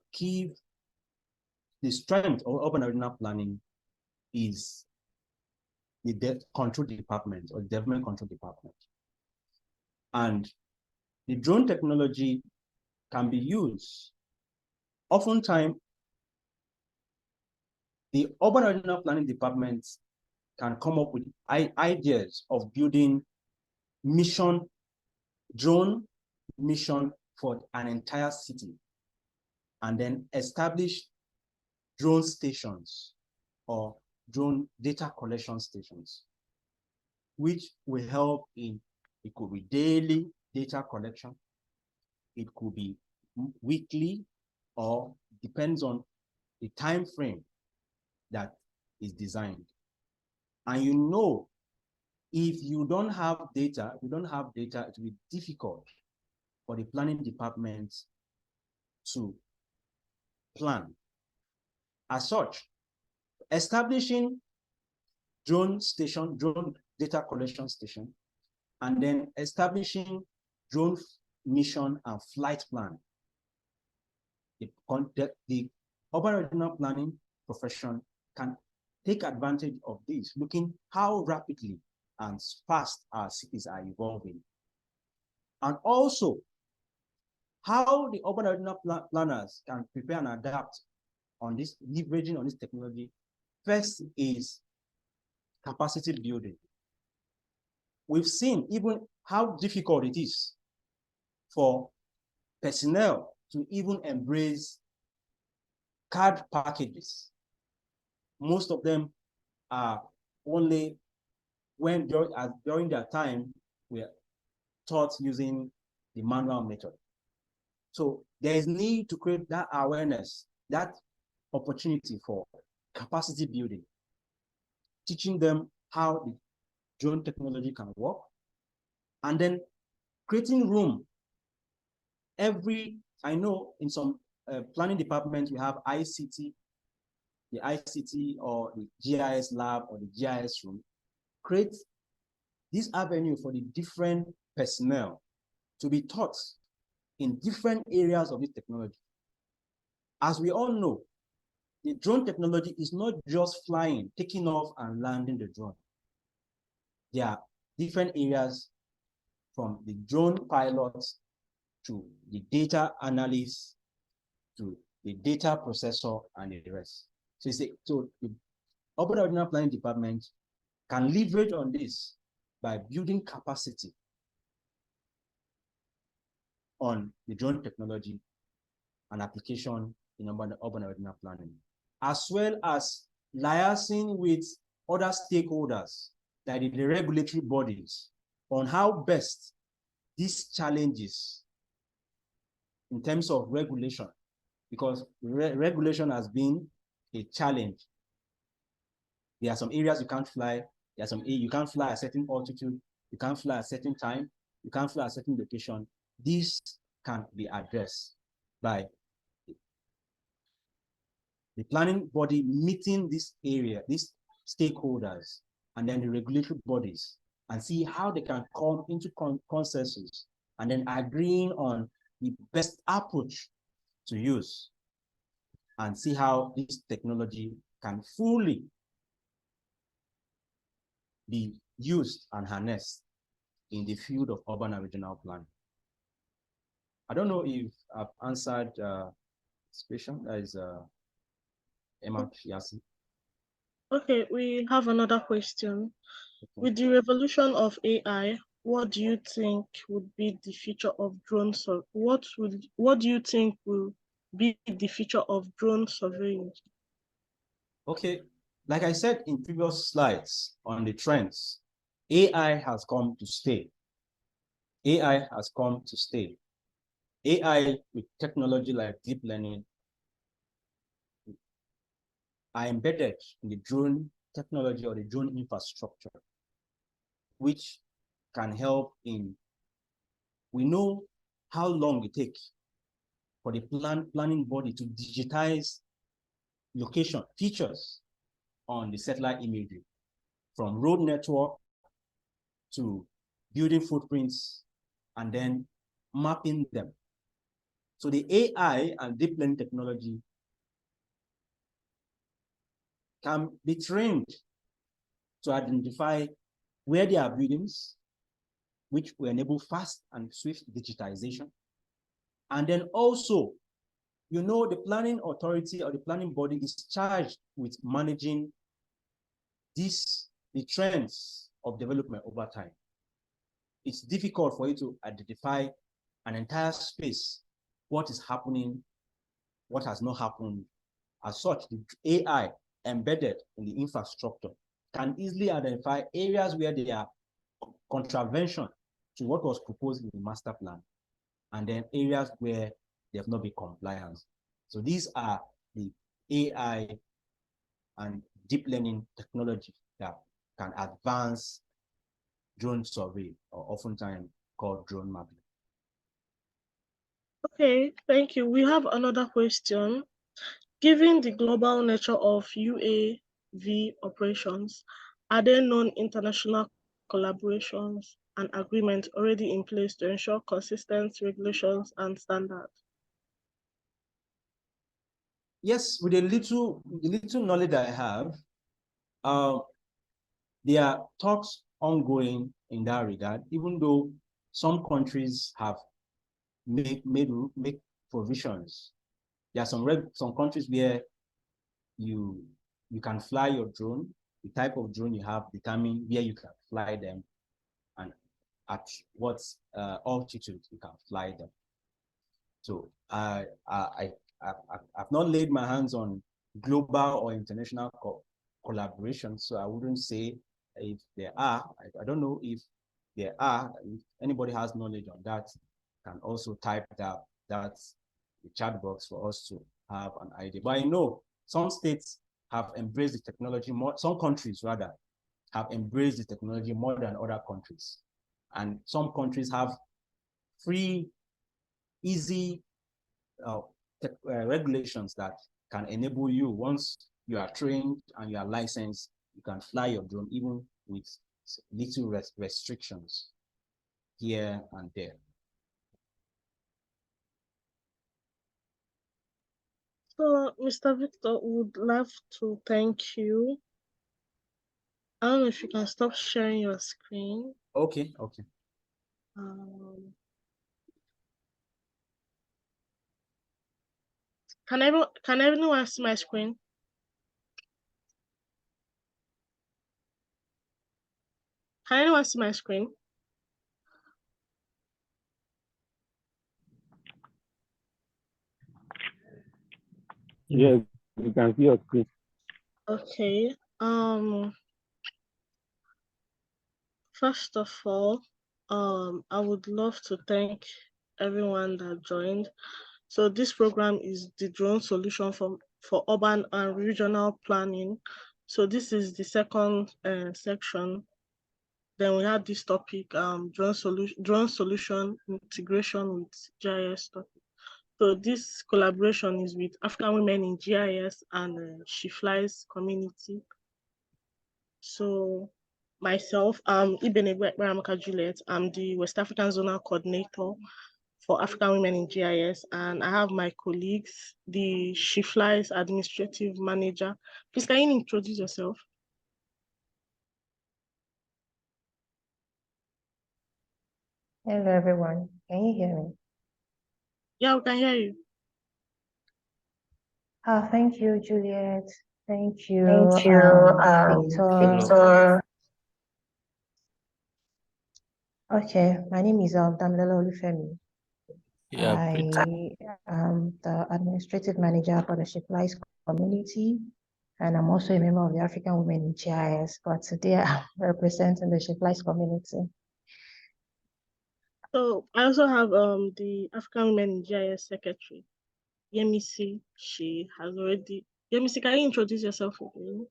strength of urban and regional planning is the control department or development control department. And the drone technology can be used. Oftentimes, the urban and regional planning departments can come up with ideas of building drone mission for an entire city, and then establish drone stations or drone data collection stations, which will help in, it could be daily data collection, it could be weekly, or depends on the time frame that is designed. And you know, if you don't have data, it will be difficult for the planning department to plan. As such, establishing drone data collection station, and then establishing drone mission and flight plan. The urban regional planning profession can take advantage of this, looking how rapidly and fast our cities are evolving. And also, how the urban regional planners can prepare and adapt on this, leveraging on this technology. First is capacity building. we've seen even how difficult it is for personnel to even embrace card packages. Most of them are only when during their time were taught using the manual method. So there is need to create that awareness, that opportunity for capacity building, teaching them how the drone technology can work, and then creating room. I know in some planning departments, we have ICT, the ICT or the GIS lab or the GIS room. Create this avenue for the different personnel to be taught in different areas of this technology. As we all know, the drone technology is not just flying, taking off and landing the drone. There are different areas from the drone pilots to the data analyst to the data processor and the rest. So the urban regional planning department can leverage on this by building capacity on the drone technology and application in urban regional planning, as well as liaising with other stakeholders, like the regulatory bodies, on how best these challenges in terms of regulation, because regulation has been a challenge. There are some areas you can't fly. There are some you can't fly at a certain altitude. You can't fly at a certain time. You can't fly at a certain location. This can be addressed by the planning body meeting this area, these stakeholders, and then the regulatory bodies, and see how they can come into consensus and then agreeing on the best approach to use, and see how this technology can fully be used and harnessed in the field of urban and regional planning. I don't know if I've answered this question. That is Emma Yasi. Okay, we have another question. Okay. With the revolution of AI, what do you think would be the future of drone what do you think will be the future of drone surveillance? Okay, like I said in previous slides on the trends, AI has come to stay. AI has come to stay. AI with technology like deep learning are embedded in the drone technology or the drone infrastructure, which can help in, we know how long it takes for the planning body to digitize location features on the satellite imagery, from road network to building footprints and then mapping them. So the AI and deep learning technology can be trained to identify where there are buildings, which will enable fast and swift digitization. And then also, you know, the planning authority or the planning body is charged with managing the trends of development over time. It's difficult for you to identify an entire space, what is happening, what has not happened. As such, the AI embedded in the infrastructure can easily identify areas where there are contravention to what was proposed in the master plan, and then areas where they have not been compliant. So these are the AI and deep learning technology that can advance drone survey, or oftentimes called drone mapping. Okay, thank you. We have another question. Given the global nature of UAV operations, are there known international collaborations and agreements already in place to ensure consistent regulations and standards? Yes, with the little knowledge I have, there are talks ongoing in that regard, even though some countries have made provisions. There are some countries where you can fly your drone, the type of drone you have determine where you can fly them, and at what altitude you can fly them. So I've not laid my hands on global or international collaboration, so I wouldn't say if there are. I don't know if there are. If anybody has knowledge on that, can also type that the chat box for us to have an idea. But I know some states have embraced the technology more, some countries rather have embraced the technology more than other countries. And some countries have free, easy regulations that can enable you, once you are trained and you are licensed, you can fly your drone even with little restrictions here and there. So, Mr. Victor, would love to thank you. I don't know if you can stop sharing your screen. Okay. Can everyone see my screen? Can anyone see my screen? Yes, you can see your screen. Okay. First of all, I would love to thank everyone that joined. So this program is the drone solution for urban and regional planning. So this is the second section. Then we had this topic, drone solution integration with GIS topic. So this collaboration is with African Women in GIS and Sheflies community. So myself, Ibenegbu Ekpereamaka Juliet. I'm the West African Zonal Coordinator for African Women in GIS, and I have my colleagues, the Sheflies Administrative Manager. Please, can you introduce yourself? Hello, everyone. Can you hear me? Yeah, we can hear you. Thank you, Juliet. Thank you, Victor. Okay, my name is Damilola Olufwmi. Yeah, I am the administrative manager for the Sheflies community, and I'm also a member of the African Women in GIS, but today I'm representing the Sheflies community. So I also have the African Women in GIS Secretary, Oluwayemisi. She has already. Oluwayemisi, can you introduce yourself again,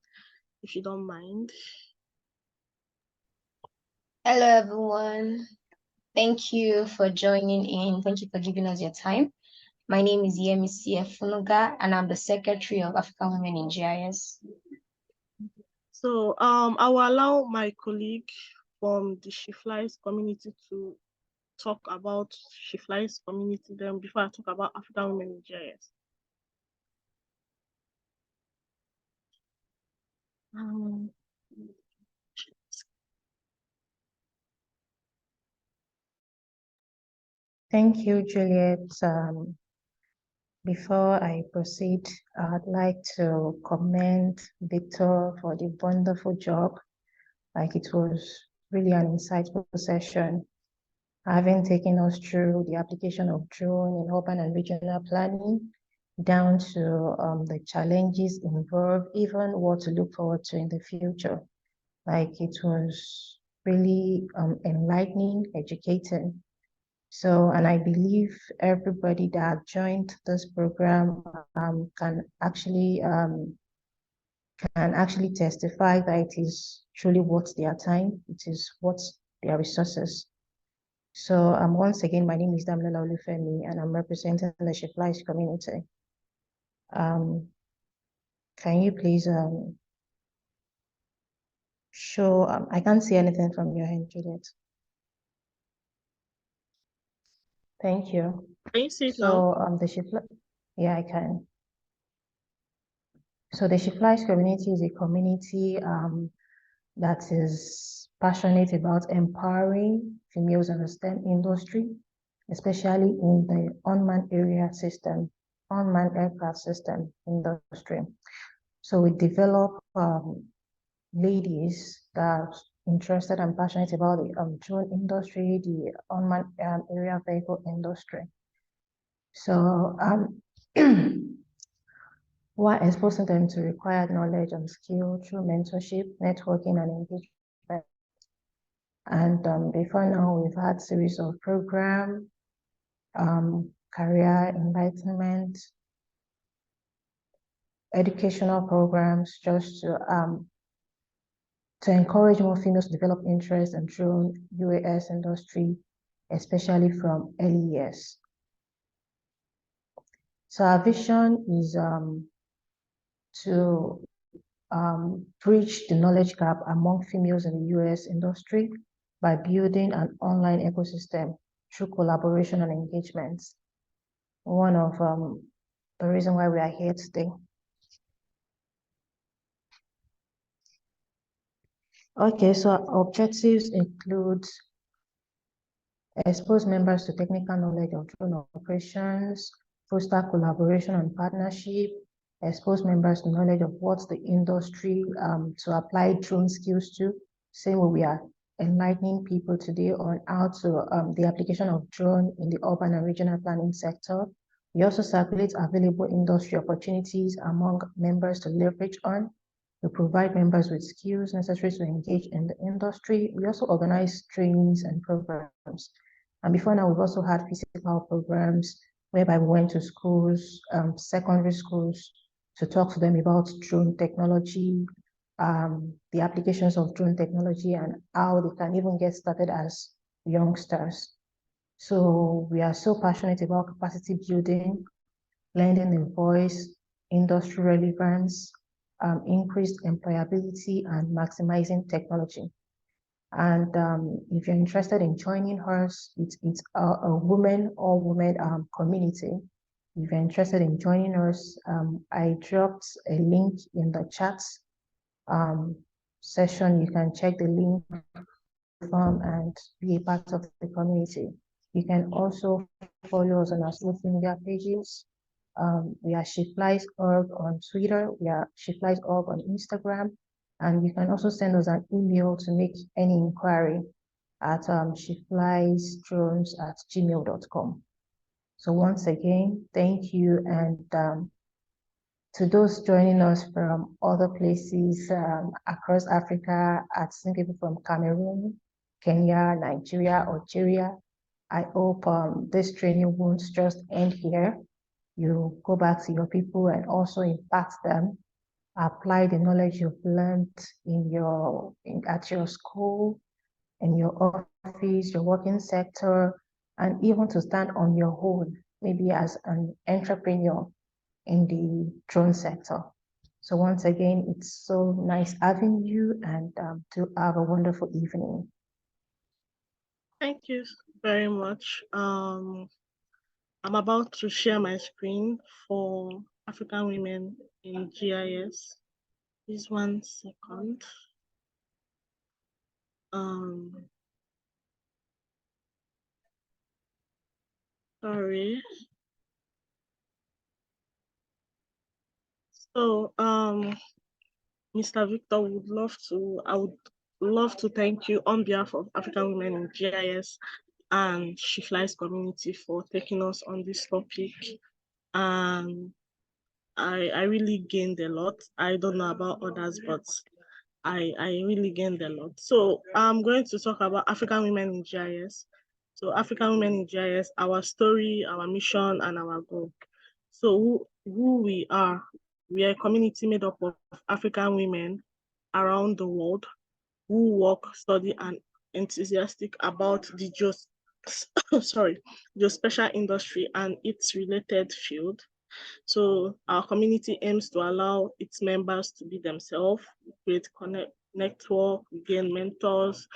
if you don't mind? Hello, everyone. Thank you for joining in. Thank you for giving us your time. My name is Oluwayemisi Efunnuga, and I'm the Secretary of African Women in GIS. So I will allow my colleague from the Sheflies community to talk about Sheflies community then before I talk about African Women in GIS. Thank you, Juliet. Before I proceed, I'd like to commend Victor for the wonderful job. Like, it was really an insightful session, having taken us through the application of drone in urban and regional planning, down to the challenges involved, even what to look forward to in the future. Like, it was really enlightening, educating. So, and I believe everybody that joined this program can actually testify that it is truly worth their time. It is worth their resources. So, once again, my name is Damilola Olufwmi, and I'm representing the Sheflies community. Can you please show? I can't see anything from your hand, Juliet. Thank you. Can you see it now? So, yeah, I can. So the Sheflies community is a community that is passionate about empowering females in the STEM industry, especially in the unmanned aircraft system industry. So we develop ladies that interested and passionate about the drone industry, the unmanned aerial vehicle industry. So while exposing them to required knowledge and skill through mentorship, networking, and engagement. And before now, we've had series of programs, career enlightenment, educational programs, just to encourage more females to develop interest in drone UAS industry, especially from early years. So our vision is to bridge the knowledge gap among females in the UAS industry by building an online ecosystem through collaboration and engagements. One of the reason why we are here today. Okay, so our objectives include expose members to technical knowledge of drone operations, foster collaboration and partnership, expose members to knowledge of what's the industry to apply drone skills to. Same way we are enlightening people today on how to the application of drone in the urban and regional planning sector. We also circulate available industry opportunities among members to leverage on. We provide members with skills necessary to engage in the industry. We also organize trainings and programs. And before now, we've also had physical programs whereby we went to schools, secondary schools, to talk to them about drone technology, the applications of drone technology, and how they can even get started as youngsters. So we are so passionate about capacity building, lending a voice, industry relevance, increased employability, and maximizing technology. And if you're interested in joining us, it's a women community. If you're interested in joining us, I dropped a link in the chat session. You can check the link and be a part of the community. You can also follow us on our social media pages. We are Sheflies.org on Twitter. We are Sheflies.org on Instagram. And you can also send us an email to make any inquiry at shefliesdrones@gmail.com. So once again, thank you. And to those joining us from other places across Africa, I've seen people from Cameroon, Kenya, Nigeria, Algeria. I hope this training won't just end here. You go back to your people and also impact them. Apply the knowledge you've learned at your school, in your office, your working sector, and even to stand on your own, maybe as an entrepreneur in the drone sector. So once again, it's so nice having you, and to have a wonderful evening. Thank you very much. I'm about to share my screen for African women in GIS. Please 1 second. Sorry. So, Mr. Victor, I would love to thank you on behalf of African women in GIS and Sheflies community for taking us on this topic. And I really gained a lot. I don't know about others, but I really gained a lot. So I'm going to talk about African women in GIS. So African women in GIS, our story, our mission, and our goal. So who we are a community made up of African women around the world who work, study, and enthusiastic about the geospatial industry and its related field. So our community aims to allow its members to be themselves, create network, gain mentors,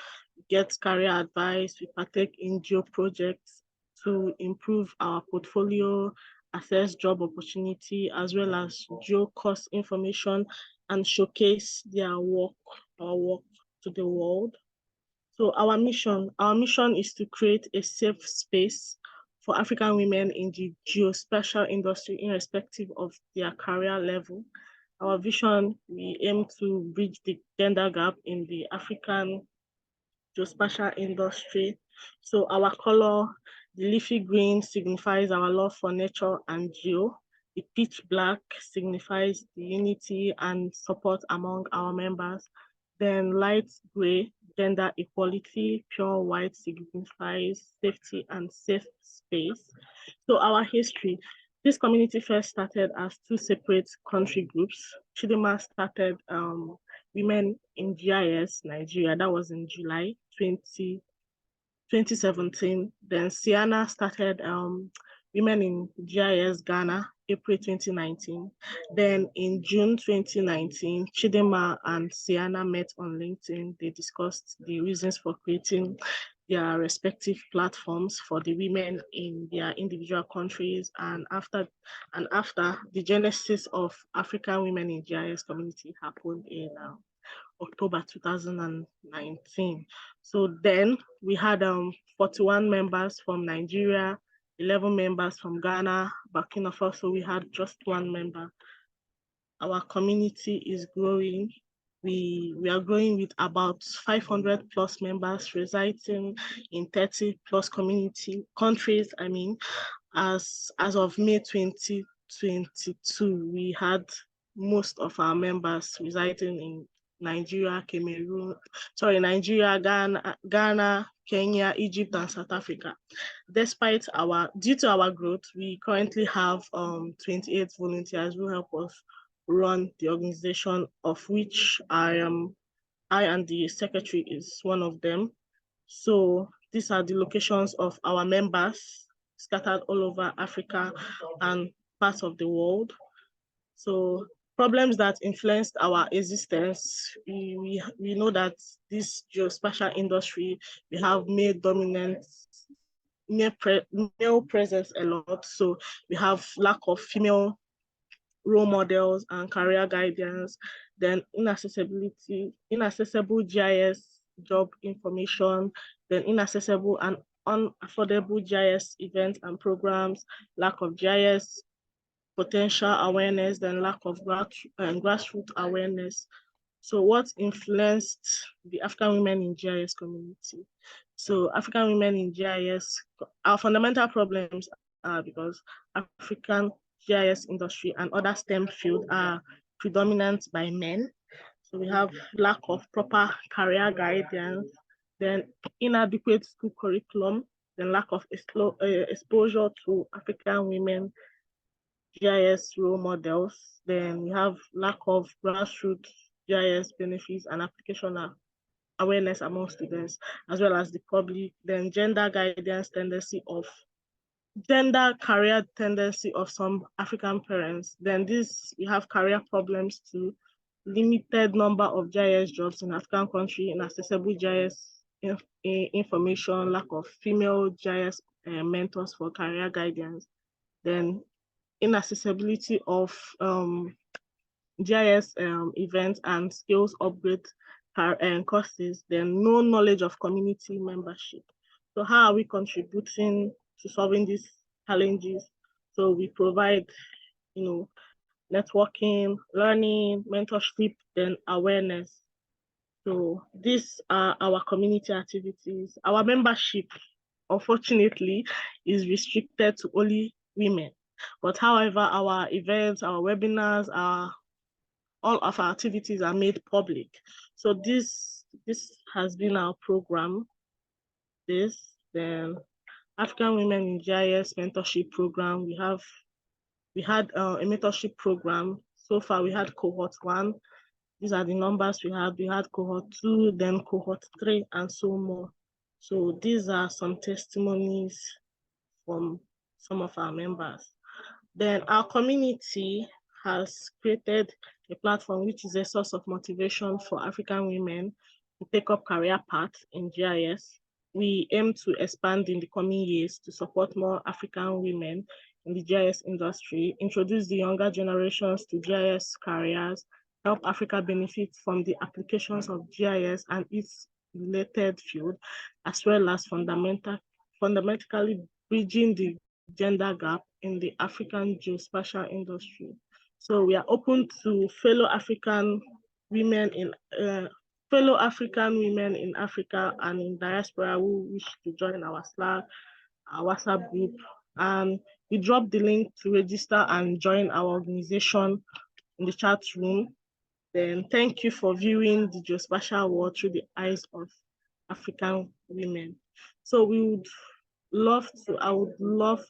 get career advice, we partake in geo projects to improve our portfolio, assess job opportunity, as well as geo cost information and showcase their work to the world. So our mission is to create a safe space for African women in the geospatial industry, irrespective of their career level. Our vision, we aim to bridge the gender gap in the African geospatial industry. So our color, the leafy green signifies our love for nature and geo. The pitch black signifies the unity and support among our members. Then light gray, gender equality, pure white signifies safety and safe space. So our history, this community first started as two separate country groups. Chidema started Women in GIS Nigeria, that was in July 2017. Then Siana started Women in GIS Ghana, April 2019. Then in June 2019, Chidema and Siana met on LinkedIn. They discussed the reasons for creating their respective platforms for the women in their individual countries. And after the genesis of African Women in GIS community happened in October 2019. So then we had 41 members from Nigeria, 11 members from Ghana, Burkina Faso. We had just one member. Our community is growing. We are growing with about 500 plus members residing in 30 plus countries. I mean, as of May 2022, we had most of our members residing in Nigeria, Ghana, Kenya, Egypt, and South Africa. Due to our growth, we currently have 28 volunteers who help us run the organization, of which I and the secretary is one of them. So these are the locations of our members scattered all over Africa and parts of the world. So problems that influenced our existence, we know that this geospatial industry, we have male presence a lot. So we have lack of female role models and career guidance, then inaccessible GIS job information, then inaccessible and unaffordable GIS events and programs, lack of GIS potential awareness, then lack of grassroots awareness. So what influenced the African women in GIS community? So African women in GIS, our fundamental problems are because African GIS industry and other STEM fields are predominant by men. So we have lack of proper career guidance, then inadequate school curriculum, then lack of exposure to African women GIS role models. Then we have lack of grassroots GIS benefits and application awareness among students, as well as the public. Then gender career tendency of some African parents. Then we have career problems too, limited number of GIS jobs in African country, inaccessible GIS information, lack of female GIS mentors for career guidance, then inaccessibility of GIS events and skills upgrade courses, then no knowledge of community membership. So how are we contributing to solving these challenges? So we provide, networking, learning, mentorship, then awareness. So these are our community activities. Our membership, unfortunately, is restricted to only women. But however, our events, our webinars, all of our activities are made public. So this has been our program. Then African Women in GIS mentorship program. We had a mentorship program. So far, we had cohort 1. These are the numbers we had. We had cohort 2, then cohort 3, and so more. So these are some testimonies from some of our members. Then our community has created a platform which is a source of motivation for African women to take up career paths in GIS. We aim to expand in the coming years to support more African women in the GIS industry, introduce the younger generations to GIS careers, help Africa benefit from the applications of GIS and its related field, as well as fundamentally bridging the gender gap in the African geospatial industry. So we are open to fellow African women fellow African women in Africa and in diaspora who wish to join our Slack, our WhatsApp group, and we dropped the link to register and join our organization in the chat room. Then thank you for viewing the Geospatial World through the eyes of African women. So we would love to,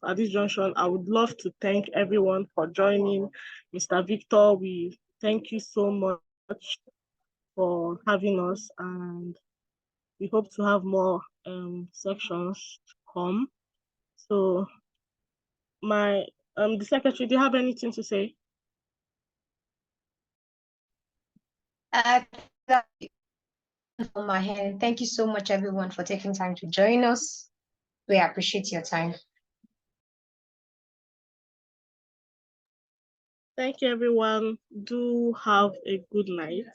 at this junction, I would love to thank everyone for joining. Mr. Victor, we thank you so much for having us, and we hope to have more sections to come. So the secretary, do you have anything to say? From my hand, thank you so much, everyone, for taking time to join us. We appreciate your time. Thank you, everyone. Do have a good night.